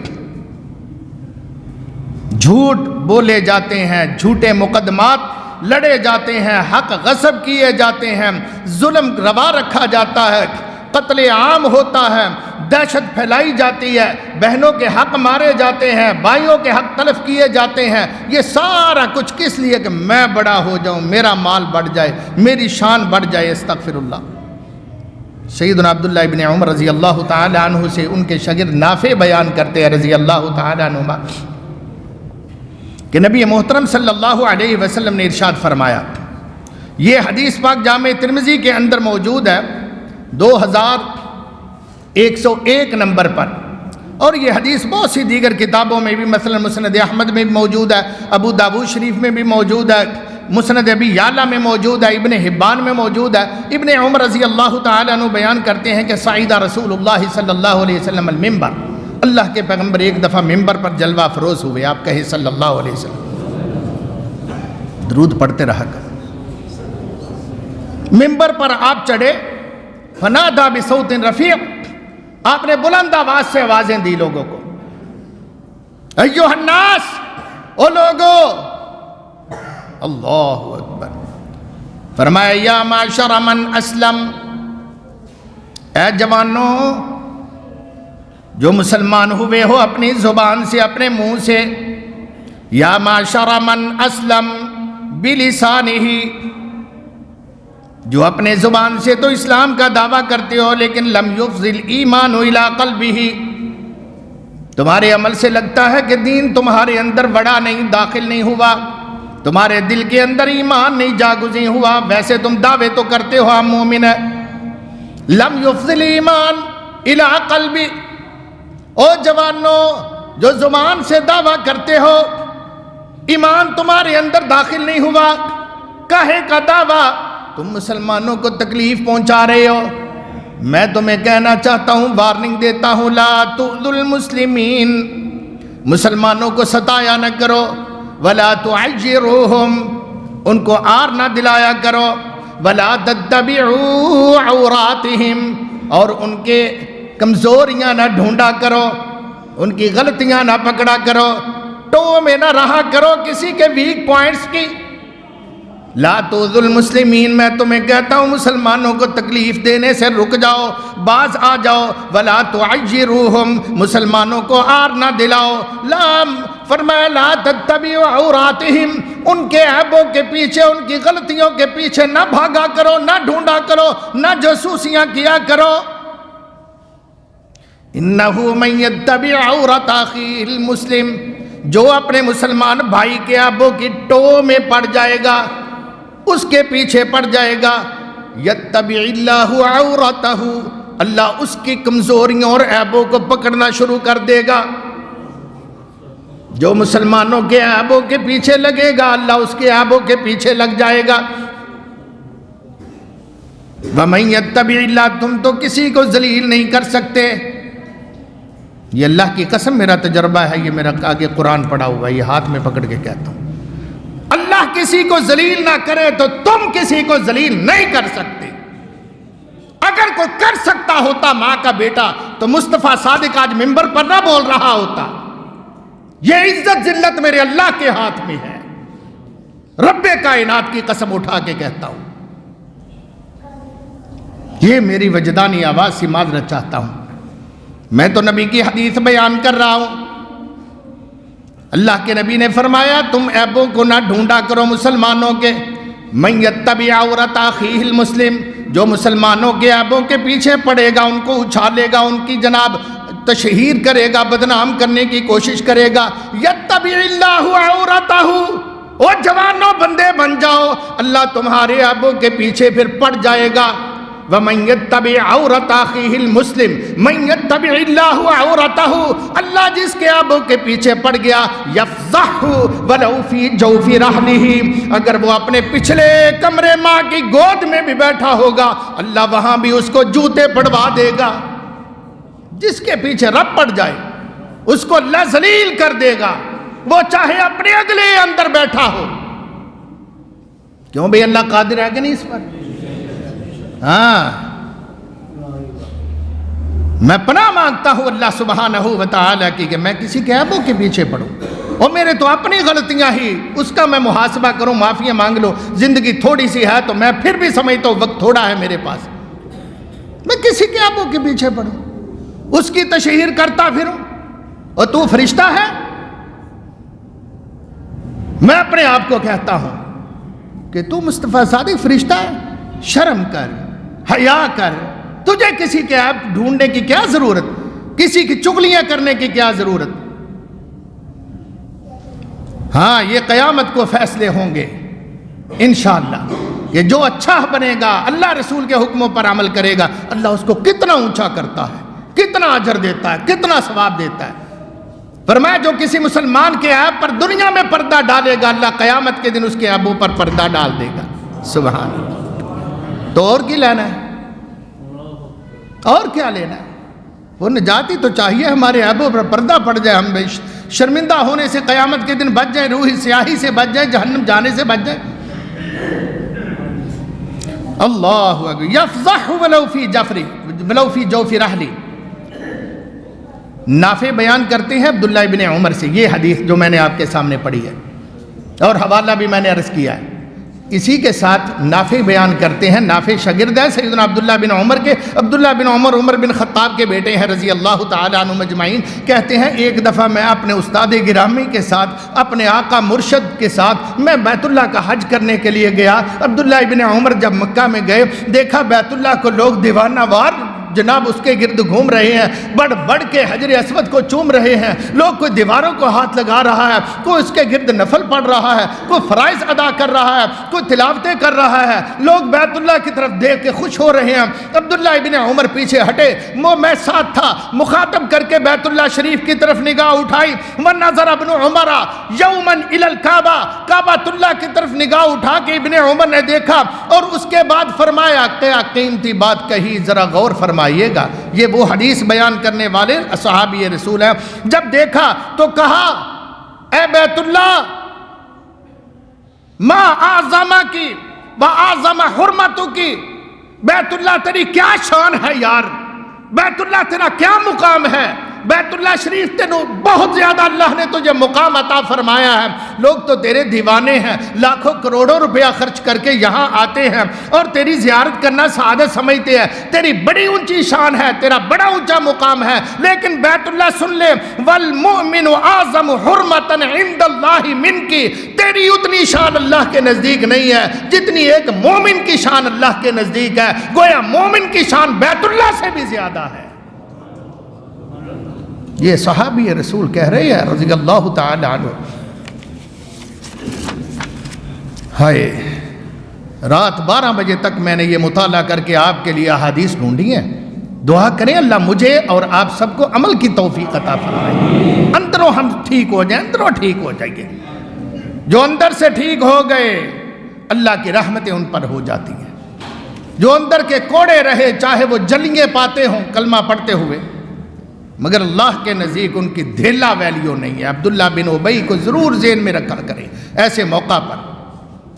S1: جھوٹ بولے جاتے ہیں, جھوٹے مقدمات لڑے جاتے ہیں, حق غصب کیے جاتے ہیں, ظلم روا رکھا جاتا ہے, قتل عام ہوتا ہے, دہشت پھیلائی جاتی ہے، بہنوں کے حق مارے جاتے ہیں، بھائیوں کے حق تلف کیے جاتے ہیں، یہ سارا کچھ کس لیے کہ میں بڑا ہو جاؤں، میرا مال بڑھ جائے، میری شان بڑھ جائے۔ استغفر اللہ۔ سیدنا عبداللہ ابن عمر رضی اللہ تعالی عنہ سے ان کے شاگرد نافع بیان کرتے ہیں رضی اللہ تعالی عنہما کہ نبی محترم صلی اللہ علیہ وسلم نے ارشاد فرمایا، یہ حدیث پاک جامع ترمذی کے اندر موجود ہے 2101 نمبر پر، اور یہ حدیث بہت سی دیگر کتابوں میں بھی، مثلا مسند احمد میں بھی موجود ہے، ابو داؤد شریف میں بھی موجود ہے، مسند ابی یعلا میں موجود ہے، ابن حبان میں موجود ہے۔ ابن عمر رضی اللہ تعالیٰ عنہ بیان کرتے ہیں کہ صعید رسول اللہ صلی اللہ علیہ وسلم المنبر، اللہ کے پیغمبر ایک دفعہ ممبر پر جلوہ افروز ہوئے، آپ کہیں صلی اللہ علیہ وسلم، درود پڑھتے رہا کر۔ ممبر پر آپ چڑھے، فنادى بصوت رفیع، آپ نے بلند آواز سے آوازیں دی لوگوں کو، ایھا الناس، او لوگو، اللہ اکبر، فرمایا یا معشر من اسلم، اے جوانوں جو مسلمان ہوئے ہو اپنی زبان سے، اپنے منہ سے، یا معشر من اسلم بلسانہ، جو اپنے زبان سے تو اسلام کا دعویٰ کرتے ہو لیکن لم یفضل ایمان الی قلبہ، تمہارے عمل سے لگتا ہے کہ دین تمہارے اندر بڑا نہیں، داخل نہیں ہوا، تمہارے دل کے اندر ایمان نہیں جاگزیں ہوا، ویسے تم دعوے تو کرتے ہو ہم مومن ہیں، لم یفضل ایمان الی قلبہ، او جوانوں جو زبان سے دعویٰ کرتے ہو ایمان تمہارے اندر داخل نہیں ہوا، کاہے کا دعویٰ؟ تم مسلمانوں کو تکلیف پہنچا رہے ہو۔ میں تمہیں کہنا چاہتا ہوں، وارننگ دیتا ہوں، لا تؤذوا المسلمین، مسلمانوں کو ستایا نہ کرو، ولا تعجروہم، ان کو آر نہ دلایا کرو، ولا تتبعوا عوراتہم، اور ان کے کمزوریاں نہ ڈھونڈا کرو، ان کی غلطیاں نہ پکڑا کرو، ٹو میں نہ رہا کرو کسی کے ویک پوائنٹس کی۔ لا تؤذوا المسلمین، میں تمہیں کہتا ہوں مسلمانوں کو تکلیف دینے سے رک جاؤ، باز آ جاؤ، ولا تعجروہم، مسلمانوں کو آر نہ دلاؤ، فرمایا لا تتبعوا عوراتہم، ان کے عیبوں کے پیچھے، ان کی غلطیوں کے پیچھے نہ بھاگا کرو، نہ ڈھونڈا کرو، نہ جاسوسیاں کیا کرو۔ انہ من یتبع عورت اخیہ المسلم، جو اپنے مسلمان بھائی کے عیبوں کی ٹو میں پڑ جائے گا، اس کے پیچھے پڑ جائے گا، یتبع اللہ عورتہ، اللہ اس کی کمزوریوں اور عیبوں کو پکڑنا شروع کر دے گا۔ جو مسلمانوں کے عیبوں کے پیچھے لگے گا اللہ اس کے عیبوں کے پیچھے لگ جائے گا۔ وَمَن يَتَّبِعِ اللَّهَ، تم تو کسی کو ذلیل نہیں کر سکتے، یہ اللہ کی قسم میرا تجربہ ہے، یہ میرا آگے قرآن پڑھا ہوا ہے، یہ ہاتھ میں پکڑ کے کہتا ہوں، اللہ کسی کو ذلیل نہ کرے تو تم کسی کو ذلیل نہیں کر سکتے۔ اگر کوئی کر سکتا ہوتا ماں کا بیٹا تو مصطفیٰ صادق آج ممبر پر نہ بول رہا ہوتا۔ یہ عزت ذلت میرے اللہ کے ہاتھ میں ہے، رب کائنات کی قسم اٹھا کے کہتا ہوں، یہ میری وجدانی آواز سے معذرت چاہتا ہوں، میں تو نبی کی حدیث بیان کر رہا ہوں۔ اللہ کے نبی نے فرمایا تم عیبوں کو نہ ڈھونڈا کرو مسلمانوں کے، من یتبع عورت اخیہ المسلم، جو مسلمانوں کے عیبوں کے پیچھے پڑے گا، ان کو اچھالے گا، ان کی جناب تشہیر کرے گا، بدنام کرنے کی کوشش کرے گا، یتبع اللہ عورتہ، او جوانوں بندے بن جاؤ، اللہ تمہارے عیبوں کے پیچھے پھر پڑ جائے گا۔ وَمَن يَتَّبِعْ عَوْرَةَ أَخِيهِ الْمُسْلِمِ مَن يَتَّبِعِ اللَّهُ عَوْرَتَهُ، اللہ جس کے عیبوں کے پیچھے پڑ گیا، يَفْضَحْهُ وَلَوْ فِي جَوْفِ رَحْلِهِ، اگر وہ اپنے پچھلے کمرے ماں کی گود میں بھی بیٹھا ہوگا اللہ وہاں بھی اس کو جوتے پڑوا دے گا۔ جس کے پیچھے رب پڑ جائے اس کو اللہ ذلیل کر دے گا، وہ چاہے اپنے اگلے اندر بیٹھا ہو۔ کیوں بھئی اللہ قادر ہے کہ نہیں اس پر؟ ہاں، میں پناہ مانگتا ہوں اللہ سبحانہ و تعالیٰ کی کہ میں کسی کے عیبوں کے پیچھے پڑوں، اور میرے تو اپنی غلطیاں ہی، اس کا میں محاسبہ کروں، معافیاں مانگ لو، زندگی تھوڑی سی ہے تو میں پھر بھی سمجھتا ہوں وقت تھوڑا ہے میرے پاس، میں کسی کے عیبوں کے پیچھے پڑوں۔ اس کی تشہیر کرتا پھروں اور تو فرشتہ ہے؟ میں اپنے آپ کو کہتا ہوں کہ تو مصطفیٰ صادق فرشتہ ہے؟ شرم کر، حیا کر، تجھے کسی کے عیب ڈھونڈنے کی کیا ضرورت، کسی کی چغلیاں کرنے کی کیا ضرورت؟ ہاں یہ قیامت کو فیصلے ہوں گے انشاءاللہ کہ جو اچھا بنے گا، اللہ رسول کے حکموں پر عمل کرے گا، اللہ اس کو کتنا اونچا کرتا ہے، کتنا اجر دیتا ہے، کتنا ثواب دیتا ہے۔ فرمایا جو کسی مسلمان کے عیب پر دنیا میں پردہ ڈالے گا، اللہ قیامت کے دن اس کے عیبوں پر پردہ ڈال دے گا۔ سبحان اللہ۔ تو اور کی لینا ہے؟ اور کیا لینا ہے؟ وہ نجاتی تو چاہیے ہمارے عیبوں پر پردہ پڑ جائے، ہم شرمندہ ہونے سے قیامت کے دن بچ جائیں، روح سیاہی سے بچ جائیں، جہنم جانے سے بچ جائیں۔ اللہ اکبر۔ یفضح ولو فی جوف رحلی۔ نافع بیان کرتے ہیں عبداللہ ابن عمر سے یہ حدیث جو میں نے آپ کے سامنے پڑھی ہے، اور حوالہ بھی میں نے عرض کیا ہے۔ اسی کے ساتھ نافع بیان کرتے ہیں، نافع شاگرد ہے سیدنا عبداللہ بن عمر کے، عبداللہ بن عمر عمر بن خطاب کے بیٹے ہیں رضی اللہ تعالیٰ عنہ مجمعین۔ کہتے ہیں ایک دفعہ میں اپنے استاد گرامی کے ساتھ، اپنے آقا مرشد کے ساتھ میں بیت اللہ کا حج کرنے کے لیے گیا۔ عبداللہ ابن عمر جب مکہ میں گئے، دیکھا بیت اللہ کو لوگ دیوانہ وار جناب اس کے گرد گھوم رہے ہیں، بڑھ بڑھ کے حجر اسود کو چوم رہے ہیں، لوگ کوئی دیواروں کو ہاتھ لگا رہا ہے، کوئی اس کے گرد نفل پڑھ رہا ہے، کوئی فرائض ادا کر رہا ہے، کوئی تلاوتیں کر رہا ہے، لوگ بیت اللہ کی طرف دیکھ کے خوش ہو رہے ہیں۔ عبداللہ ابن عمر پیچھے ہٹے، میں ساتھ تھا، مخاطب کر کے بیت اللہ شریف کی طرف نگاہ اٹھائی۔ وَنَظَرَ ابْنُ عُمَرَ يَوْمًا إِلَى الْكَعْبَةِ، کعبۃ اللہ کی طرف نگاہ اٹھا کے ابن عمر نے دیکھا، اور اس کے بعد فرمایا کیا قیمتی بات کہی، ذرا غور فرمائیے گا۔ یہ وہ حدیث بیان کرنے والے صحابی رسول ہیں۔ جب دیکھا تو کہا اے بیت اللہ، ما اعظم کی و اعظم حرمتو کی، بیت اللہ تیری کیا شان ہے یار، بیت اللہ تیرا کیا مقام ہے، بیت اللہ شریف تینوں بہت زیادہ اللہ نے تجھے مقام عطا فرمایا ہے۔ لوگ تو تیرے دیوانے ہیں، لاکھوں کروڑوں روپیہ خرچ کر کے یہاں آتے ہیں اور تیری زیارت کرنا سعادت سمجھتے ہیں، تیری بڑی اونچی شان ہے، تیرا بڑا اونچا مقام ہے، لیکن بیت اللہ سن لے، والمؤمن اعظم حرمتا عند اللہ من کی، تیری اتنی شان اللہ کے نزدیک نہیں ہے جتنی ایک مومن کی شان اللہ کے نزدیک ہے۔ گویا مومن کی شان بیت اللہ سے بھی زیادہ ہے۔ یہ صحابی رسول کہہ رہے ہیں رضی اللہ تعالی عنہ۔ ہائے، رات 12 بجے تک میں نے یہ مطالعہ کر کے آپ کے لیے احادیث ڈھونڈی ہیں۔ دعا کریں اللہ مجھے اور آپ سب کو عمل کی توفیق عطا فرمائے، اندروں ہم ٹھیک ہو جائیں، اندروں ٹھیک ہو جائیے۔ جو اندر سے ٹھیک ہو گئے اللہ کی رحمتیں ان پر ہو جاتی ہیں۔ جو اندر کے کوڑے رہے، چاہے وہ جلیے پاتے ہوں کلمہ پڑھتے ہوئے، مگر اللہ کے نزدیک ان کی دھیلا ویلیو نہیں ہے۔ عبداللہ بن ابی کو ضرور ذہن میں رکھا کریں ایسے موقع پر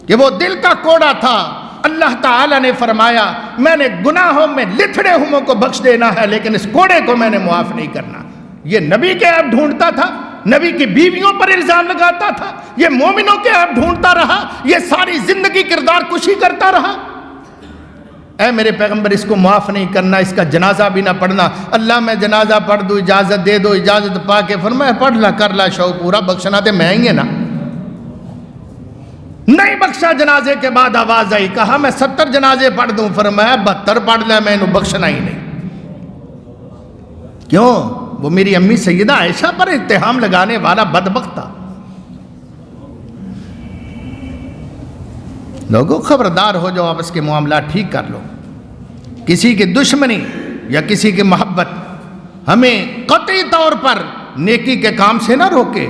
S1: کہ وہ دل کا کوڑا تھا۔ اللہ تعالیٰ نے فرمایا میں نے گناہوں میں لتھڑے ہوں کو بخش دینا ہے، لیکن اس کوڑے کو میں نے معاف نہیں کرنا۔ یہ نبی کے عیب ڈھونڈتا تھا، نبی کی بیویوں پر الزام لگاتا تھا، یہ مومنوں کے عیب ڈھونڈتا رہا، یہ ساری زندگی کردار کشی کرتا رہا۔ اے میرے پیغمبر اس کو معاف نہیں کرنا، اس کا جنازہ بھی نہ پڑھنا۔ اللہ میں جنازہ پڑھ دوں، اجازت دے دو، اجازت پا کے فرمایا پڑھ لا، کر لا، شوق پورا بخشنا تے میں ہی ہے نا۔ نہیں بخشا، جنازے کے بعد آواز آئی، کہا میں 70 جنازے پڑھ دوں، فرمایا 72 پڑھ لے، میں انہوں بخشنا ہی نہیں۔ کیوں؟ وہ میری امی سیدہ عائشہ پر اتہام لگانے والا بدبخت تھا۔ لوگوں خبردار ہو جاؤ، آپس کے معاملات ٹھیک کر لو۔ کسی کی دشمنی یا کسی کی محبت ہمیں قطعی طور پر نیکی کے کام سے نہ روکے،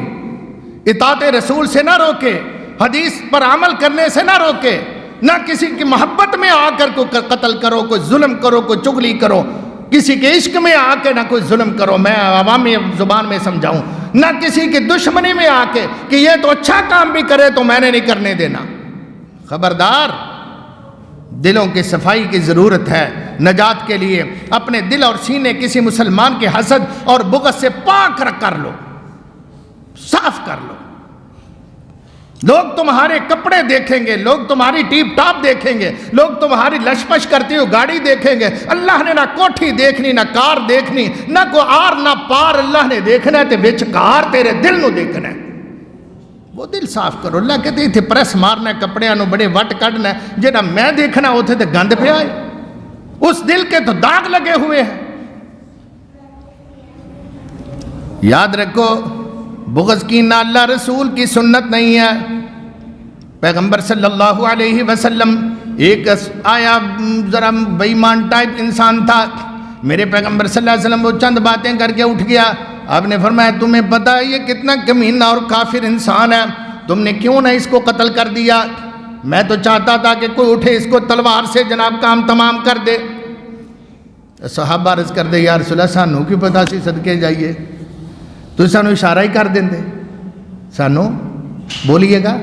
S1: اطاعت رسول سے نہ روکے، حدیث پر عمل کرنے سے نہ روکے۔ نہ کسی کی محبت میں آ کر کوئی قتل کرو، کوئی ظلم کرو، کوئی چغلی کرو، کسی کے عشق میں آ کے نہ کوئی ظلم کرو، میں عوامی زبان میں سمجھاؤں، نہ کسی کی دشمنی میں آ کے کہ یہ تو اچھا کام بھی کرے تو میں نے نہیں کرنے دینا۔ خبردار، دلوں کی صفائی کی ضرورت ہے نجات کے لیے۔ اپنے دل اور سینے کسی مسلمان کے حسد اور بغض سے پاک کر لو، صاف کر لو۔ لوگ تمہارے کپڑے دیکھیں گے، لوگ تمہاری ٹیپ ٹاپ دیکھیں گے، لوگ تمہاری لشپش کرتی ہوئی گاڑی دیکھیں گے۔ اللہ نے نہ کوٹھی دیکھنی، نہ کار دیکھنی، نہ کوئی آر نہ پار اللہ نے دیکھنا ہے، تے وچ کار تیرے دل نو دیکھنا ہے۔ وہ دل صاف کرو۔ اللہ کہتے تھے پریس مارنا ہے، کپڑیاں نو بڑے وٹ کڈنا ہے، جہاں میں دیکھنا اتنے تے گند پیا ہے، اس دل کے تو داغ لگے ہوئے ہیں۔ یاد رکھو بغض کی نہ اللہ رسول کی سنت نہیں ہے۔ پیغمبر صلی اللہ علیہ وسلم ایک آیا ذرا بے ایمان ٹائپ انسان تھا، میرے پیغمبر صلی اللہ علیہ وسلم وہ چند باتیں کر کے اٹھ گیا۔ آپ نے فرمایا تمہیں پتہ ہے یہ کتنا کمینہ اور کافر انسان ہے، تم نے کیوں نہ اس کو قتل کر دیا؟ میں تو چاہتا تھا کہ کوئی اٹھے اس کو تلوار سے جناب کام تمام کر دے۔ صحابہ عرض کر دے یا رسول اللہ سانو کی پتہ سی صدقے جائیے، تو سانو اشارہ ہی کر دیں دے، سانو بولیے گا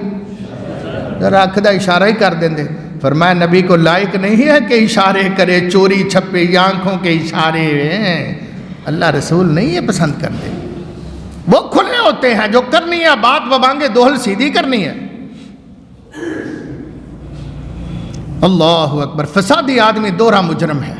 S1: رکھ دا اشارہ ہی کر دیں دے۔ فرمایا نبی کو لائق نہیں ہے کہ اشارے کرے، چوری چھپے یا آنکھوں کے اشارے ہیں، اللہ رسول نہیں یہ پسند کرتے۔ وہ کھلے ہوتے ہیں، جو کرنی ہے بات وبانگے دوہل سیدھی کرنی ہے۔ اللہ اکبر۔ فسادی آدمی دوہرا مجرم ہے،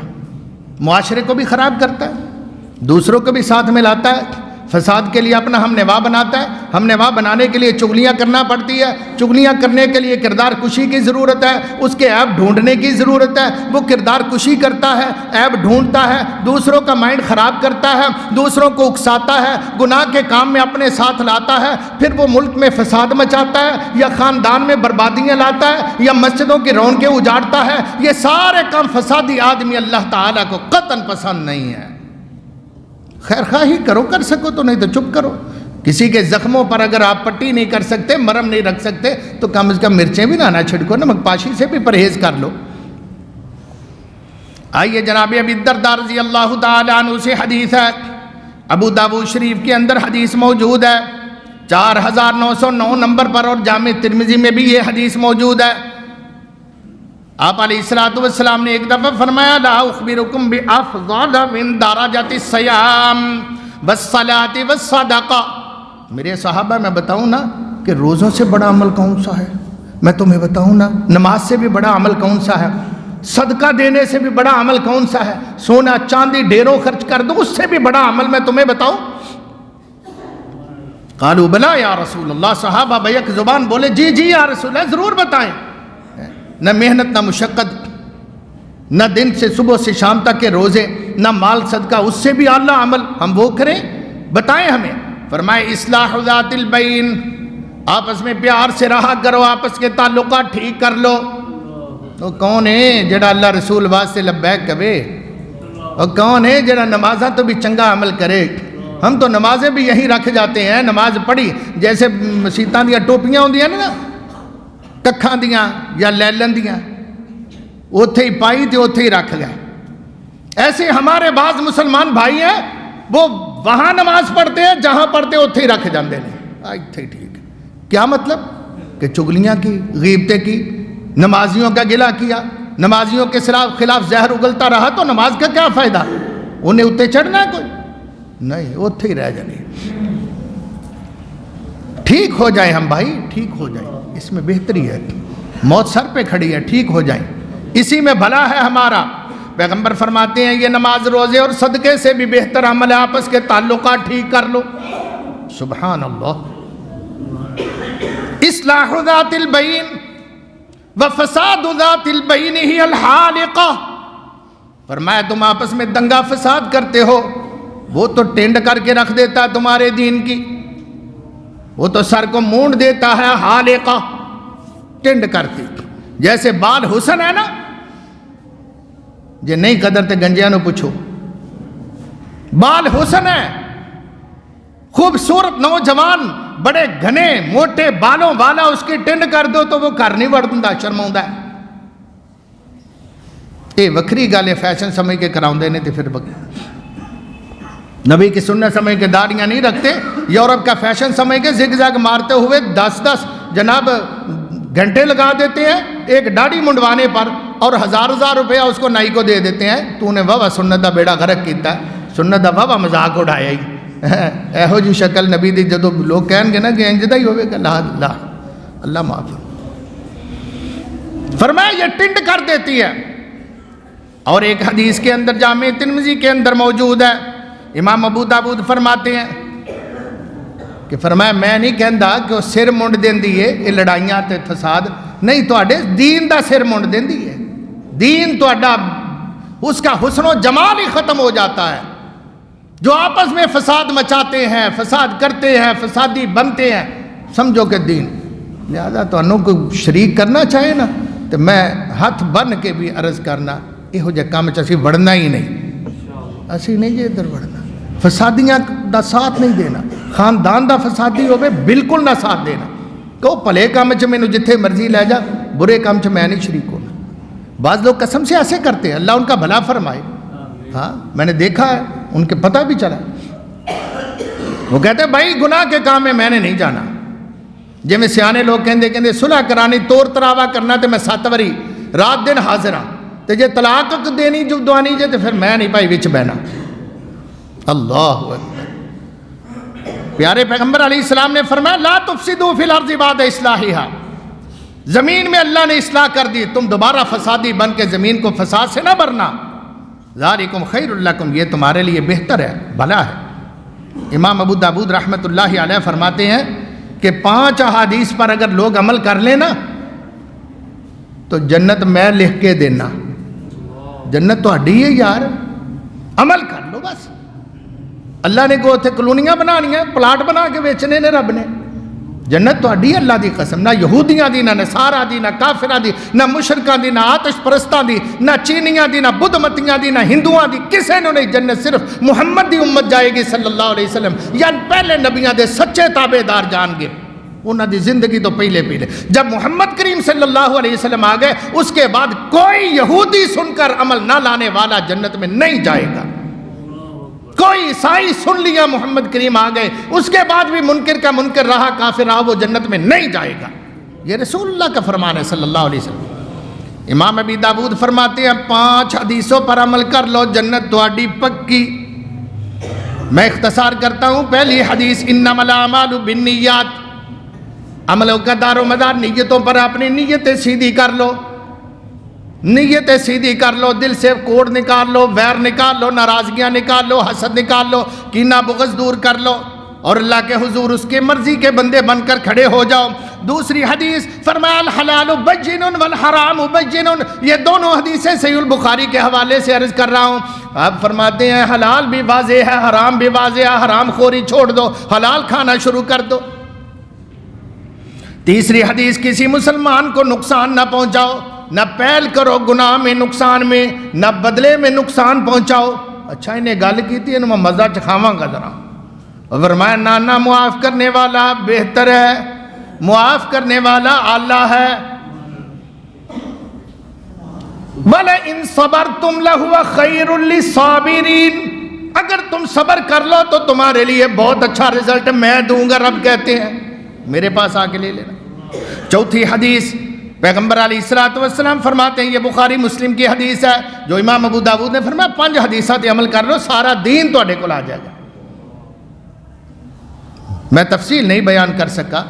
S1: معاشرے کو بھی خراب کرتا ہے، دوسروں کو بھی ساتھ میں لاتا ہے، فساد کے لیے اپنا ہم نوا بناتا ہے، ہم نوا بنانے کے لیے چغلیاں کرنا پڑتی ہے، چغلیاں کرنے کے لیے کردار کشی کی ضرورت ہے، اس کے عیب ڈھونڈنے کی ضرورت ہے، وہ کردار کشی کرتا ہے، عیب ڈھونڈتا ہے، دوسروں کا مائنڈ خراب کرتا ہے، دوسروں کو اکساتا ہے، گناہ کے کام میں اپنے ساتھ لاتا ہے، پھر وہ ملک میں فساد مچاتا ہے یا خاندان میں بربادیاں لاتا ہے یا مسجدوں کی رونقیں اجاڑتا ہے۔ یہ سارے کام فسادی آدمی اللہ تعالیٰ کو قطعاً پسند نہیں ہے۔ خیر خواہی کرو، کر سکو تو، نہیں تو چپ کرو۔ کسی کے زخموں پر اگر آپ پٹی نہیں کر سکتے، مرم نہیں رکھ سکتے، تو کم از کم مرچیں بھی نہ چھڑکو، نمک پاشی سے بھی پرہیز کر لو۔ آئیے جناب ابی الدرداء رضی اللہ تعالیٰ عنہ سے حدیث ہے، ابو داؤد شریف کے اندر حدیث موجود ہے 4909 نمبر پر، اور جامع ترمذی میں بھی یہ حدیث موجود ہے۔ آپ علیہ السلام نے ایک دفعہ فرمایا لا اخبرکم بافضل من درجات الصیام والصلاۃ والصدقہ، میرے صحابہ میں بتاؤں نا کہ روزوں سے بڑا عمل کون سا ہے؟ میں تمہیں بتاؤں نا نماز سے بھی بڑا عمل کون سا ہے؟ صدقہ دینے سے بھی بڑا عمل کون سا ہے؟ سونا چاندی ڈھیروں خرچ کر دو، اس سے بھی بڑا عمل میں تمہیں بتاؤں؟ قالوا بلا یا رسول اللہ، صحابہ بیک زبان بولے جی جی یا رسول اللہ ضرور بتائیں۔ نہ محنت نہ مشقت، نہ دن سے صبح سے شام تک کے روزے، نہ مال صدقہ، اس سے بھی اعلیٰ عمل ہم وہ کریں، بتائیں ہمیں۔ فرمائے اصلاح ذات البین، آپس میں پیار سے رہا کرو، آپس کے تعلقات ٹھیک کر لو۔ وہ کون ہے جڑا اللہ رسول واسطے لبیک کہے؟ اور کون ہے جڑا نمازاں تو بھی چنگا عمل کرے؟ ہم تو نمازیں بھی یہیں رکھ جاتے ہیں، نماز پڑھی جیسے مسیتاں دیا ٹوپیاں ہوندی ہیں نا ککھاں دیاں یا لیلن دیاں، اوتھے ہی پائی تے اوتھے ہی رکھ گئے۔ ایسے ہمارے بعض مسلمان بھائی ہیں، وہ وہاں نماز پڑھتے ہیں جہاں پڑھتے اوتھے ہی رکھ جاندے ہیں، ایتھے ٹھیک ہے۔ کیا مطلب؟ کہ چگلیاں کی، غیبتیں کی، نمازیوں کا گلہ کیا، نمازیوں کے خلاف زہر اگلتا رہا تو نماز کا کیا فائدہ؟ انہیں اتنے چڑھنا ہے کوئی نہیں، اوتھے ہی رہ جانے۔ ٹھیک ہو جائیں ہم بھائی، ٹھیک ہو جائیں، اس میں بہتری ہے، موت سر پہ کھڑی ہے، ٹھیک ہو جائیں، اسی میں بھلا ہے ہمارا۔ پیغمبر فرماتے ہیں یہ نماز روزے اور صدقے سے بھی بہتر عمل ہے، آپس کے تعلقات ٹھیک کر لو۔ سبحان اللہ۔ اصلاح ذات البین وفساد ذات البین ہی الحالقہ، فرمایا تم آپس میں دنگا فساد کرتے ہو، وہ تو ٹینڈ کر کے رکھ دیتا ہے تمہارے دین کی، وہ تو سر کو مونڈ دیتا ہے، حالقہ ٹینڈ کرتی۔ جیسے بال حسن ہے نا، جے نہیں قدر تے گنجیاں نو پوچھو، بال حسن ہے، خوبصورت نوجوان بڑے گھنے موٹے بالوں والا اس کی ٹینڈ کر دو تو وہ گھر نہیں وڑتا، شرماؤندا ہے۔ یہ وکری گل ہے، فیشن سمجھ کے کراؤندے نے تے پھر نبی کی سنت سمجھ کے داڑیاں نہیں رکھتے، یورپ کا فیشن سمجھ کے زگ زگ مارتے ہوئے 10 جناب گھنٹے لگا دیتے ہیں ایک داڑھی منڈوانے پر، اور 1000 روپیہ اس کو نائی کو دے دیتے ہیں۔ تو نے واہ سنت دا بیڑا غرق کیتا ہے، سنت دا واہ مذاق اڑایا ہی۔ ایہو جی شکل نبی دی جدو لوگ کہیں گے نا کہ انج دا ہی ہوئے گا، لا لا اللہ معاف فرمایا یہ ٹنڈ کر دیتی ہے. اور ایک حدیث کے اندر جامع ترمذی کے اندر موجود ہے, امام ابو داؤد فرماتے ہیں کہ فرمایا میں نہیں کہندا کہ وہ سر منڈ دیندی ہے یہ لڑائیاں تے فساد, نہیں تواڈے دین دا سر منڈ دیندی ہے. دین تواڈا اس کا حسن و جمال ہی ختم ہو جاتا ہے. جو آپس میں فساد مچاتے ہیں, فساد کرتے ہیں, فسادی بنتے ہیں, سمجھو کہ دین. لہذا تانوں کوئی شریک کرنا چاہے نا تو میں ہاتھ بن کے بھی عرض کرنا یہو جہ کام چ اسی وڑنا ہی نہیں, اسی نہیں جی ادھر وڑنا. فسادیاں دا ساتھ نہیں دینا, خاندان دا فسادی ہوئے بالکل نہ ساتھ دینا. کہو پلے کام چ مینوں جتھے مرضی لے جا, برے کام چ میں نہیں شریک ہونا. بعض لوگ قسم سے ایسے کرتے ہیں, اللہ ان کا بھلا فرمائے. ہاں میں نے دیکھا ہے, ان کے پتہ بھی چلا. وہ کہتے ہیں بھائی گناہ کے کام میں نے نہیں جانا. جی میں سیانے لوگ کہندے صلح کرانی توڑ تراوا کرنا تو میں 7 واری رات دن حاضر ہاں, تو جے طلاق دینی جو دوانی جے تو پھر میں نہیں بھائی وچ بہنا. اللہ اکبر. پیارے پیغمبر علیہ السلام نے فرمایا لا تفسدوا فی الارض بعد اصلاحها, زمین میں اللہ نے اصلاح کر دی, تم دوبارہ فسادی بن کے زمین کو فساد سے نہ بھرنا. ذالکم خیر لکم, یہ تمہارے لیے بہتر ہے, بھلا ہے. امام ابو داؤد رحمۃ اللہ علیہ فرماتے ہیں کہ 5 احادیث پر اگر لوگ عمل کر لیں نا تو جنت میں لکھ کے دینا. جنت تو ہڈی ہے یار, عمل کر لو بس. اللہ نے کو اتنے کلونیاں بنانی ہیں, پلاٹ بنا کے بیچنے نے رب نے. جنت تو ہڈی اللہ دی قسم, نہ یہودیاں دی, نہ نصاراں دی, نہ کافراں دی, نہ مشرکاں دی, نہ آتش پرستاں دی, نہ چینیاں دی, نہ بدھ متیاں دی, نہ ہندوؤں دی, کسے نے نہیں. جنت صرف محمد دی امت جائے گی صلی اللہ علیہ وسلم, یعنی پہلے نبیاں دے سچے تابع دار جان گے. انہاں دی زندگی تو پہلے جب محمد کریم صلی اللہ علیہ وسلم آ گئے, اس کے بعد کوئی یہودی سن کر عمل نہ لانے والا جنت میں نہیں جائے گا. کوئی عیسائی سن لیا محمد کریم آ گئے, اس کے بعد بھی منکر کا منکر رہا, کافر رہا, وہ جنت میں نہیں جائے گا. یہ رسول اللہ کا فرمان ہے صلی اللہ علیہ وسلم. امام ابی داؤد فرماتے ہیں 5 حدیثوں پر عمل کر لو, جنت تہاڈی پکی. میں اختصار کرتا ہوں. پہلی حدیث انما الاعمال بالنیات, عملوں کا دار و مدار نیتوں پر, اپنی نیتیں سیدھی کر لو, نیتیں سیدھی کر لو, دل سے کوڑ نکال لو, ویر نکال لو, ناراضگیاں نکال لو, حسد نکال لو, کینہ بغض دور کر لو, اور اللہ کے حضور اس کے مرضی کے بندے بن کر کھڑے ہو جاؤ. دوسری حدیث فرمایا الحلال بین والحرام بین, یہ دونوں حدیثیں صحیح البخاری کے حوالے سے عرض کر رہا ہوں. آپ فرماتے ہیں حلال بھی واضح ہے, حرام بھی واضح ہے, حرام خوری چھوڑ دو, حلال کھانا شروع کر دو. تیسری حدیث کسی مسلمان کو نقصان نہ پہنچاؤ, نہ پہل کرو گناہ میں نقصان میں, نہ بدلے میں نقصان پہنچاؤ. اچھا انہیں گل کی تھی, میں مزہ چکھاواں گا ذرا. فرمایا نانا معاف کرنے والا بہتر ہے, معاف کرنے والا اعلیٰ ہے. وَلَئِن صَبَرْتُمْ لَهُوَ خَيْرٌ لِّلصَّابِرِينَ, اگر تم صبر کر لو تو تمہارے لیے بہت اچھا رزلٹ میں دوں گا, رب کہتے ہیں, میرے پاس آ کے لے لینا. چوتھی حدیث پیغمبر علیہ الصلوۃ والسلام فرماتے ہیں, یہ بخاری مسلم کی حدیث ہے, جو امام ابو داؤد نے فرمایا 5 حدیثات عمل کر لو, سارا دین تواڈے کول آ جائے گا. میں تفصیل نہیں بیان کر سکا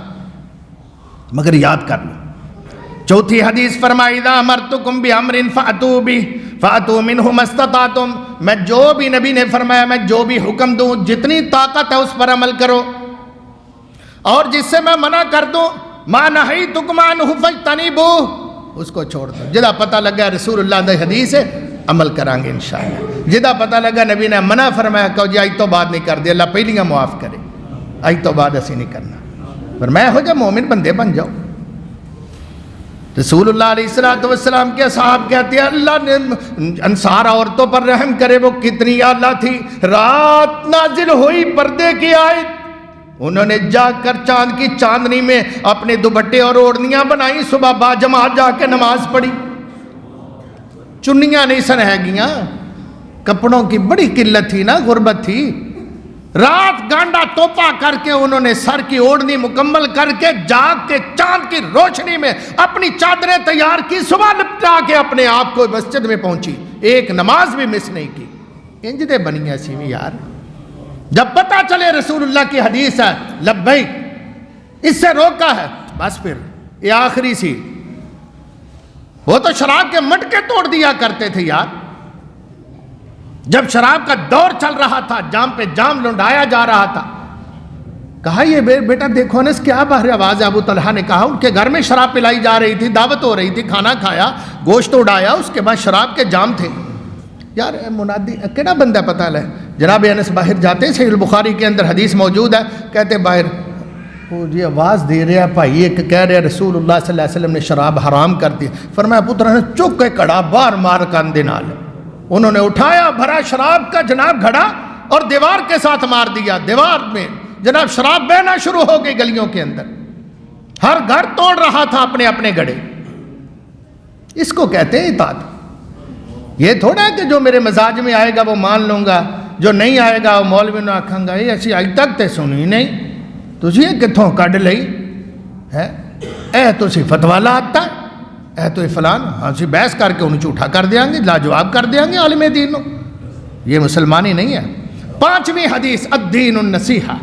S1: مگر یاد کر لو. چوتھی حدیث فرمائی اذا امرتکم بامر فاتوا به فاتوا منه ما استطعتم, میں جو بھی نبی نے فرمایا, میں جو بھی حکم دوں, جتنی طاقت ہے اس پر عمل کرو, اور جس سے میں منع کر دوں ما نہیتکم عنہ فاجتنبوہ, اس کو چھوڑ دو. جدا پتہ لگا رسول اللہ دی حدیث ہے عمل کریں گے انشاءاللہ. جدا پتہ لگا نبی نے منع فرمایا, کہو جی آج تو بعد نہیں کر دیا, اللہ پہلیاں معاف کرے, آج تو بعد اسی نہیں کرنا. پر میں ہو جا مومن بندے بن جاؤ. رسول اللہ علیہ الصلوۃ والسلام کے اصحاب کہتے ہیں اللہ نے انصار عورتوں پر رحم کرے, وہ کتنی اعلیٰ تھی. رات نازل ہوئی پردے کی آیت, انہوں نے جا کر چاند کی چاندنی میں اپنے دوپٹے اور اوڑھنیاں بنائی, صبح با جماعت جا کے نماز پڑھی. چنیاں نہیں سن ہے گیاں, کپڑوں کی بڑی قلت تھی نا, غربت تھی. رات گانڈا توپا کر کے انہوں نے سر کی اوڑھنی مکمل کر کے جاگ کے چاند کی روشنی میں اپنی چادریں تیار کی, صبح لپٹا کے اپنے آپ کو مسجد میں پہنچی, ایک نماز بھی مس نہیں کی. انج دے بنی ایسی بھی یار. جب پتہ چلے رسول اللہ کی حدیث ہے لبیک, اس سے روکا ہے, بس پھر یہ آخری سی، وہ تو شراب کے مٹکے توڑ دیا کرتے تھے یار، جب شراب کا دور چل رہا تھا، جام پہ جام لنڈایا جا رہا تھا۔ کہا یہ بیٹا دیکھو نا اس کیا باہر آواز ہے۔ ابو طلحہ نے کہا ان کے گھر میں شراب پلائی جا رہی تھی، دعوت ہو رہی تھی، کھانا کھایا، گوشت اڑایا، اس کے بعد شراب کے جام تھے۔ یار منادی کہنا بندہ پتہ لے۔ جناب انس باہر جاتے ہیں، صحیح البخاری کے اندر حدیث موجود ہے، کہتے باہر وہ جی آواز دے رہا بھائی، ایک کہہ رہے رسول اللہ صلی اللہ علیہ وسلم نے شراب حرام کر دی۔ فرمایا ابو طلحہ نے چک کے کڑا بار مار کاندے نال، انہوں نے اٹھایا بھرا شراب کا جناب گھڑا اور دیوار کے ساتھ مار دیا۔ دیوار میں جناب شراب بہنا شروع ہو گئی گلیوں کے اندر، ہر گھر توڑ رہا تھا اپنے اپنے گڑھے۔ اس کو کہتے ہیں اطاعت۔ یہ تھوڑا ہے کہ جو میرے مزاج میں آئے گا وہ مان لوں گا، جو نہیں آئے گا وہ مولوی نہ آکھاں گا یہ ایسی آج تک تے سنی نہیں، تجھے کتھوں کڈ لئی ہے، اے تو سی فتوا آتا ہے، اے تو فلان، ہاں سی بحث کر کے انہوں جھوٹا کر دیاں گے، لاجواب کر دیاں گے عالم دین نو۔ یہ مسلمانی نہیں ہے۔ پانچویں حدیث الدین النصیحہ،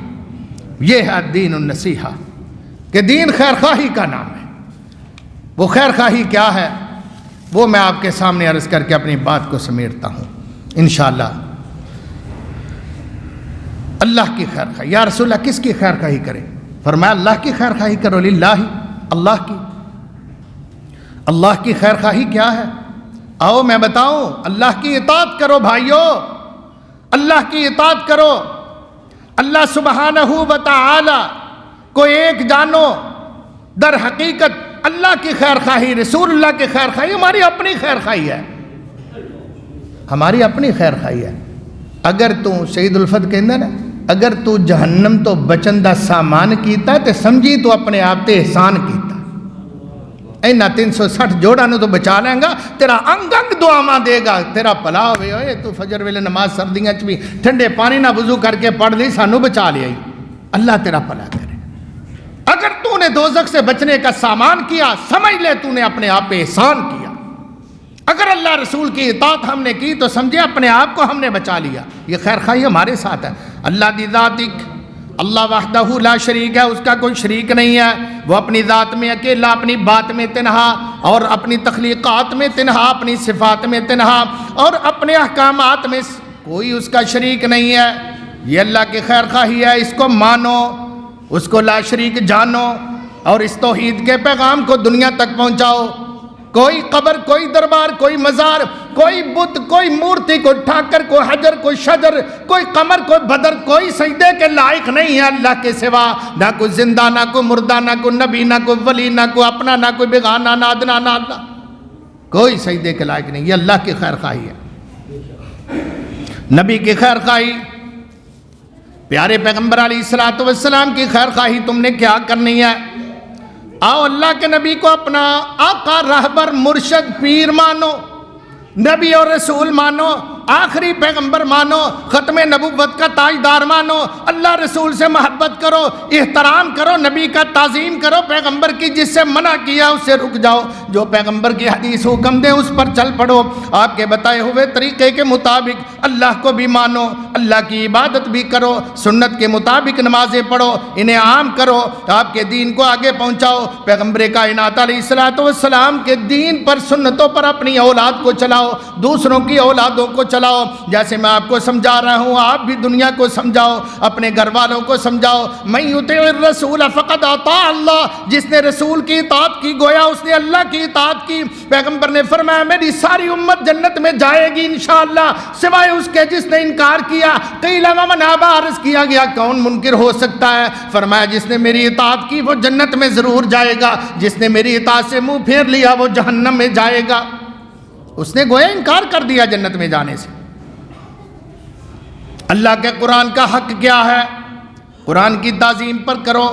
S1: یہ ہے الدین النصیحہ کہ دین خیر خواہی کا نام ہے۔ وہ خیر خواہی کیا ہے وہ میں آپ کے سامنے عرض کر کے اپنی بات کو سمیٹتا ہوں انشاءاللہ۔ اللہ کی خیر خواہی، یا رسول اللہ کس کی خیر خواہی کرے؟ فرمایا اللہ کی خیر خواہی کرو، للہ، اللہ کی۔ اللہ کی خیر خواہی کیا ہے؟ آؤ میں بتاؤں، اللہ کی اطاعت کرو بھائیو، اللہ کی اطاعت کرو۔ اللہ سبحانہ و تعالی کو ایک جانو، در حقیقت اللہ کی خیر خواہی، رسول اللہ کی خیر خواہی ہماری اپنی خیر خواہی ہے، ہماری اپنی خیر خواہی ہے۔ اگر تو سید الفت کہندہ نا، اگر تو جہنم تو بچن دا سامان کیتا تے سمجھی تو اپنے آپ تے احسان کیتا۔ اینا 360 جوڑا نو تو بچا لیں گا، تیرا انگ انگ دعاواں دے گا، تیرا پلا ہوئے ہوئے تو فجر ویلے نماز سردیاں چ بھی ٹھنڈے پانی نہ وضو کر کے پڑھ لی، سانو بچا لیا ہی، اللہ تیرا پلا کرے۔ اگر تو نے دوزخ سے بچنے کا سامان کیا، سمجھ لے تو نے اپنے آپ پہ احسان کیا۔ اگر اللہ رسول کی اطاعت ہم نے کی تو سمجھے اپنے آپ کو ہم نے بچا لیا۔ یہ خیر خواہی ہمارے ساتھ ہے۔ اللہ دی ذاتک، اللہ وحدہ لا شریک ہے، اس کا کوئی شریک نہیں ہے، وہ اپنی ذات میں اکیلا، اپنی بات میں تنہا، اور اپنی تخلیقات میں تنہا، اپنی صفات میں تنہا، اور اپنے احکامات میں کوئی اس کا شریک نہیں ہے۔ یہ اللہ کی خیر خواہی ہے، اس کو مانو، اس کو لا شریک جانو، اور اس توحید کے پیغام کو دنیا تک پہنچاؤ۔ کوئی قبر، کوئی دربار، کوئی مزار، کوئی بت، کوئی مورتی، کوئی ٹھاکر، کوئی حجر، کوئی شجر، کوئی قمر، کوئی بدر، کوئی سجدے کے لائق نہیں ہے اللہ کے سوا۔ نہ کوئی زندہ، نہ کوئی مردہ، نہ کوئی نبی، نہ کوئی ولی، نہ کوئی اپنا، نہ کوئی بیگانہ، نہ ادنا، نہ اللہ، کوئی سجدے کے لائق نہیں۔ یہ اللہ کی خیر خواہی ہے، نبی کی خیر خواہی، پیارے پیغمبر علیہ الصلوۃ والسلام کی خیر خواہی تم نے کیا کرنی ہے؟ آؤ اللہ کے نبی کو اپنا آقا، رہبر، مرشد، پیر مانو، نبی اور رسول مانو، آخری پیغمبر مانو، ختم نبوت کا تاجدار مانو، اللہ رسول سے محبت کرو، احترام کرو، نبی کا تعظیم کرو، پیغمبر کی جس سے منع کیا اس سے رک جاؤ، جو پیغمبر کی حدیث حکم دے اس پر چل پڑو، آپ کے بتائے ہوئے طریقے کے مطابق اللہ کو بھی مانو، اللہ کی عبادت بھی کرو، سنت کے مطابق نمازیں پڑھو، انہیں عام کرو، آپ کے دین کو آگے پہنچاؤ، پیغمبر کائنات علیہ الصلوۃ والسلام کے دین پر، سنتوں پر اپنی اولاد کو چلاؤ، دوسروں کی اولادوں کو چلاؤ، جیسے میں آپ کو سمجھا رہا ہوں آپ بھی دنیا کو سمجھاؤ، اپنے گھر والوں کو سمجھاؤ۔ من یطع الرسول فقد اطاع اللہ، جس نے رسول کی اطاعت کی گویا اس نے اللہ کی اطاعت کی۔ پیغمبر نے فرمایا میری ساری امت جنت میں جائے گی انشاءاللہ سوائے اس کے جس نے انکار کیا۔ قیل ومن ابی، عرض کیا گیا کون منکر ہو سکتا ہے؟ فرمایا جس نے میری اطاعت کی وہ جنت میں ضرور جائے گا، جس نے میری اطاعت سے منہ پھیر لیا وہ جہنم میں جائے گا۔ اس نے گویا انکار کر دیا جنت میں جانے سے۔ اللہ کے قرآن کا حق کیا ہے؟ قرآن کی تعظیم پر کرو،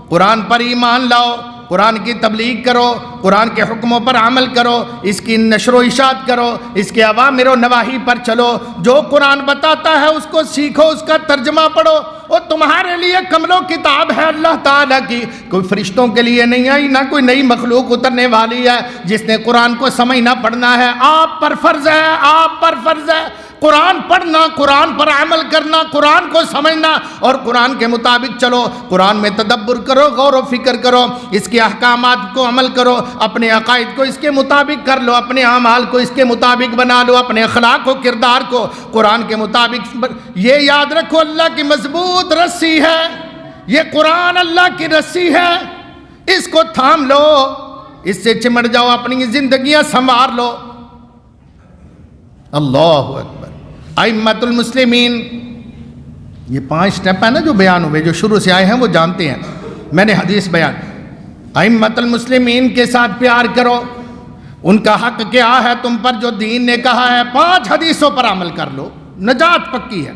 S1: قرآن پر ایمان لاؤ، قرآن کی تبلیغ کرو، قرآن کے حکموں پر عمل کرو، اس کی نشر و اشاعت کرو، اس کے اوامر و نواہی پر چلو، جو قرآن بتاتا ہے اس کو سیکھو، اس کا ترجمہ پڑھو، اور تمہارے لیے کمل و کتاب ہے اللہ تعالیٰ کی، کوئی فرشتوں کے لیے نہیں آئی، نہ کوئی نئی مخلوق اترنے والی ہے۔ جس نے قرآن کو سمجھنا پڑھنا ہے، آپ پر فرض ہے، آپ پر فرض ہے قرآن پڑھنا، قرآن پر عمل کرنا، قرآن کو سمجھنا اور قرآن کے مطابق چلو، قرآن میں تدبر کرو، غور و فکر کرو، اس کے احکامات کو عمل کرو، اپنے عقائد کو اس کے مطابق کر لو، اپنے اعمال کو اس کے مطابق بنا لو، اپنے اخلاق و کردار کو قرآن کے مطابق۔ یہ یاد رکھو اللہ کی مضبوط رسی ہے، یہ قرآن اللہ کی رسی ہے، اس کو تھام لو، اس سے چمٹ جاؤ، اپنی زندگیاں سنوار لو۔ اللہ اکبر۔ ائمۃ المسلمین، یہ 5 سٹیپ ہیں نا جو بیان ہوئے، جو شروع سے آئے ہیں وہ جانتے ہیں، میں نے حدیث بیان۔ ائمۃ المسلمین کے ساتھ پیار کرو، ان کا حق کیا ہے تم پر جو دین نے کہا ہے، 5 حدیثوں پر عمل کر لو، نجات پکی ہے۔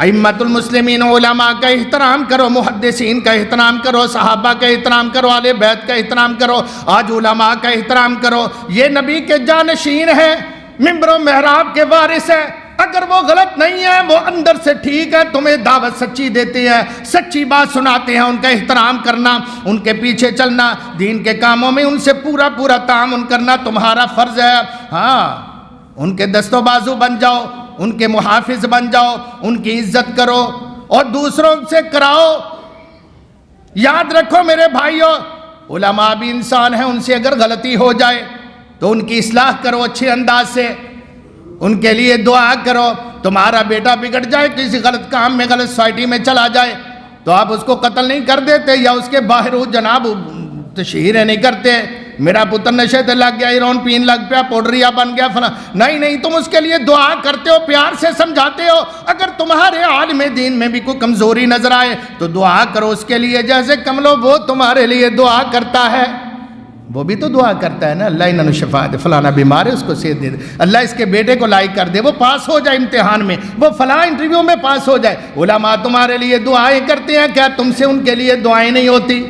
S1: ائمۃ المسلمین، علماء کا احترام کرو، محدثین کا احترام کرو، صحابہ کا احترام کرو، اہل بیت کا احترام کرو، آج علماء کا احترام کرو۔ یہ نبی کے جانشین ہیں، منبر و محراب کے وارث ہیں، اگر وہ غلط نہیں ہے، وہ اندر سے ٹھیک ہے، تمہیں دعوت سچی دیتے ہیں، سچی بات سناتے ہیں، ان کا احترام کرنا، ان کے پیچھے چلنا، دین کے کاموں میں ان سے پورا تعاون کرنا تمہارا فرض ہے۔ ہاں، ان کے دست و بازو بن جاؤ، ان کے محافظ بن جاؤ، ان کی عزت کرو اور دوسروں سے کراؤ۔ یاد رکھو میرے بھائیوں، علماء بھی انسان ہیں، ان سے اگر غلطی ہو جائے تو ان کی اصلاح کرو اچھے انداز سے، ان کے لیے دعا کرو۔ تمہارا بیٹا بگڑ جائے، کسی غلط کام میں، غلط سوسائٹی میں چلا جائے تو آپ اس کو قتل نہیں کر دیتے یا اس کے باہر جناب تشہیریں نہیں کرتے، میرا پتر نشے تے لگ گیا، ہیروئن پین لگ پیا، پوڈریا بن گیا فلاں، نہیں، تم اس کے لیے دعا کرتے ہو، پیار سے سمجھاتے ہو۔ اگر تمہارے عالم دین میں بھی کوئی کمزوری نظر آئے تو دعا کرو اس کے لیے، جیسے کملو وہ تمہارے لیے دعا کرتا ہے، وہ بھی تو دعا کرتا ہے نا، اللہ انہوں شفاعت، فلانا بیمار ہے اس کو صحت دے دے، اللہ اس کے بیٹے کو لائق کر دے، وہ پاس ہو جائے امتحان میں، وہ فلاں انٹرویو میں پاس ہو جائے۔ علماء تمہارے لیے دعائیں کرتے ہیں، کیا تم سے ان کے لیے دعائیں نہیں ہوتی؟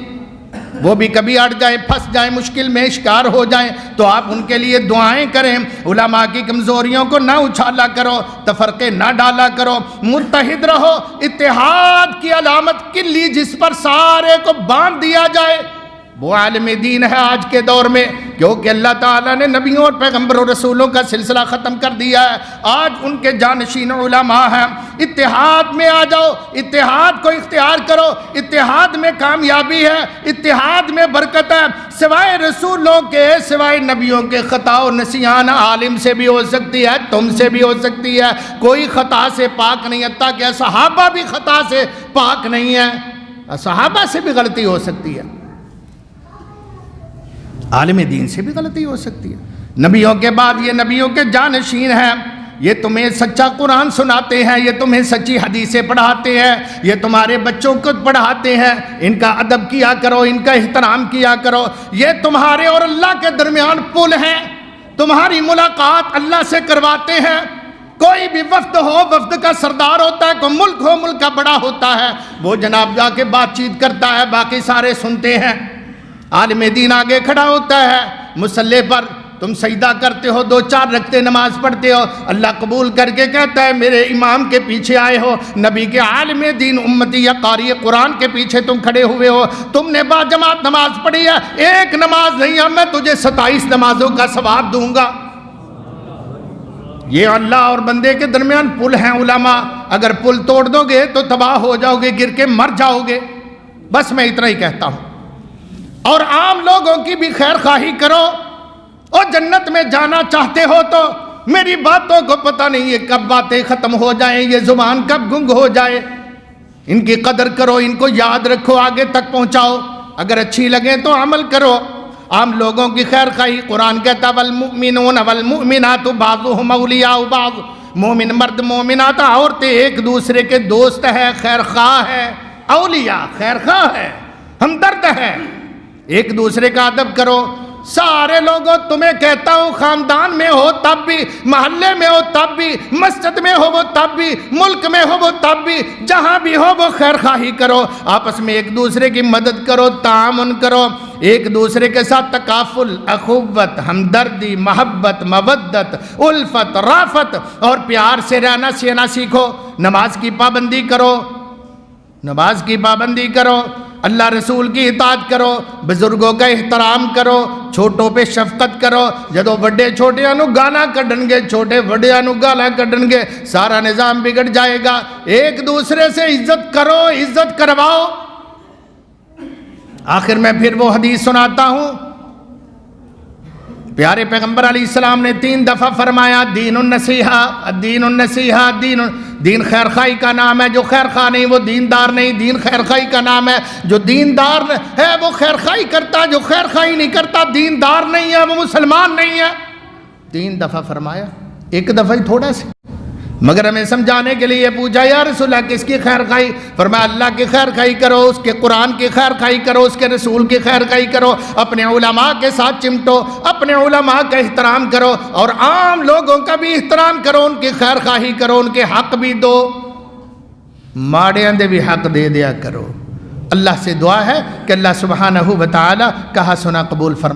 S1: وہ بھی کبھی اڑ جائیں، پھنس جائیں، مشکل میں شکار ہو جائیں تو آپ ان کے لیے دعائیں کریں۔ علماء کی کمزوریوں کو نہ اچھالا کرو، تفرقے نہ ڈالا کرو، متحد رہو۔ اتحاد کی علامت کلی جس پر سارے کو باندھ دیا جائے وہ عالم دین ہے آج کے دور میں، کیونکہ اللہ تعالیٰ نے نبیوں اور پیغمبروں رسولوں کا سلسلہ ختم کر دیا ہے، آج ان کے جانشین علماء ہیں۔ اتحاد میں آ جاؤ، اتحاد کو اختیار کرو، اتحاد میں کامیابی ہے، اتحاد میں برکت ہے۔ سوائے رسولوں کے، سوائے نبیوں کے خطا و نسیان عالم سے بھی ہو سکتی ہے، تم سے بھی ہو سکتی ہے، کوئی خطا سے پاک نہیں، حتیٰ کہ صحابہ بھی خطا سے پاک نہیں ہے، صحابہ سے بھی غلطی ہو سکتی ہے، عالم دین سے بھی غلطی ہو سکتی ہے۔ نبیوں کے بعد یہ نبیوں کے جانشین ہیں، یہ تمہیں سچا قرآن سناتے ہیں، یہ تمہیں سچی حدیثیں پڑھاتے ہیں، یہ تمہارے بچوں کو پڑھاتے ہیں، ان کا ادب کیا کرو، ان کا احترام کیا کرو، یہ تمہارے اور اللہ کے درمیان پل ہیں، تمہاری ملاقات اللہ سے کرواتے ہیں۔ کوئی بھی وفد ہو، وفد کا سردار ہوتا ہے، کوئی ملک ہو، ملک کا بڑا ہوتا ہے، وہ جناب جا کے بات چیت کرتا ہے، باقی سارے سنتے ہیں۔ عالم دین آگے کھڑا ہوتا ہے، مصلی پر تم سجدہ کرتے ہو، 2-4 رکعتیں نماز پڑھتے ہو، اللہ قبول کر کے کہتا ہے میرے امام کے پیچھے آئے ہو، نبی کے عالم دین امتی یا قاری قرآن کے پیچھے تم کھڑے ہوئے ہو، تم نے با جماعت نماز پڑھی ہے، ایک نماز نہیں ہے، میں تجھے 27 نمازوں کا ثواب دوں گا۔ یہ اللہ اور بندے کے درمیان پل ہیں علماء، اگر پل توڑ دو گے تو تباہ ہو جاؤ گے، گر کے مر جاؤ گے۔ بس میں اتنا ہی کہتا ہوں، اور عام لوگوں کی بھی خیر خواہی کرو، اور جنت میں جانا چاہتے ہو تو میری باتوں کو پتہ نہیں ہے کب باتیں ختم ہو جائیں، یہ زبان کب گنگ ہو جائے، ان کی قدر کرو، ان کو یاد رکھو، آگے تک پہنچاؤ، اگر اچھی لگیں تو عمل کرو۔ عام لوگوں کی خیر خواہی، قرآن کہتا والمؤمنون والمؤمنات بعضهم اولیاء بعض، مومن مرد مومنات عورتیں ایک دوسرے کے دوست ہے، خیر خواہ ہے، اولیاء خیر خواہ ہے، ہمدرد ہے، ایک دوسرے کا ادب کرو۔ سارے لوگوں تمہیں کہتا ہوں، خاندان میں ہو تب بھی، محلے میں ہو تب بھی، مسجد میں ہو وہ تب بھی، ملک میں ہو وہ تب بھی، جہاں بھی ہو وہ خیر خواہی کرو، آپس میں ایک دوسرے کی مدد کرو، تعاون کرو، ایک دوسرے کے ساتھ تکافل، اخوت، ہمدردی، محبت، مودت، الفت، رافت اور پیار سے رہنا سینا سیکھو۔ نماز کی پابندی کرو، نماز کی پابندی کرو، اللہ رسول کی اطاعت کرو، بزرگوں کا احترام کرو، چھوٹوں پہ شفقت کرو۔ جدو وڈے چھوٹیاں نو گانا کڈن گے، چھوٹے وڈیاں نو گالا کڈن گے، سارا نظام بگڑ جائے گا۔ ایک دوسرے سے عزت کرو، عزت کرواؤ۔ آخر میں پھر وہ حدیث سناتا ہوں، پیارے پیغمبر علیہ السلام نے 3 دفعہ فرمایا دین النصیحہ، الدین النصیحہ، دین خیر خواہی کا نام ہے، جو خیر خواہ نہیں وہ دیندار نہیں۔ دین خیر خواہی کا نام ہے، جو دیندار ہے وہ خیر خواہی کرتا، جو خیر خواہی نہیں کرتا دیندار نہیں ہے، وہ مسلمان نہیں ہے۔ 3 دفعہ فرمایا، ایک دفعہ ہی تھوڑا سی، مگر ہمیں سمجھانے کے لیے پوچھا یا رسول اللہ کس کی خیر خواہی؟ فرمایا اللہ کی خیر خواہی کرو، اس کے قرآن کی خیر خواہی کرو، اس کے رسول کی خیر خواہی کرو، اپنے علماء کے ساتھ چمٹو، اپنے علماء کا احترام کرو، اور عام لوگوں کا بھی احترام کرو، ان کی خیر خواہی کرو، ان کے حق بھی دو، ماڑیاں دے بھی حق دے دیا کرو۔ اللہ سے دعا ہے کہ اللہ سبحانہ و تعالی کہا سنا قبول فرمائے۔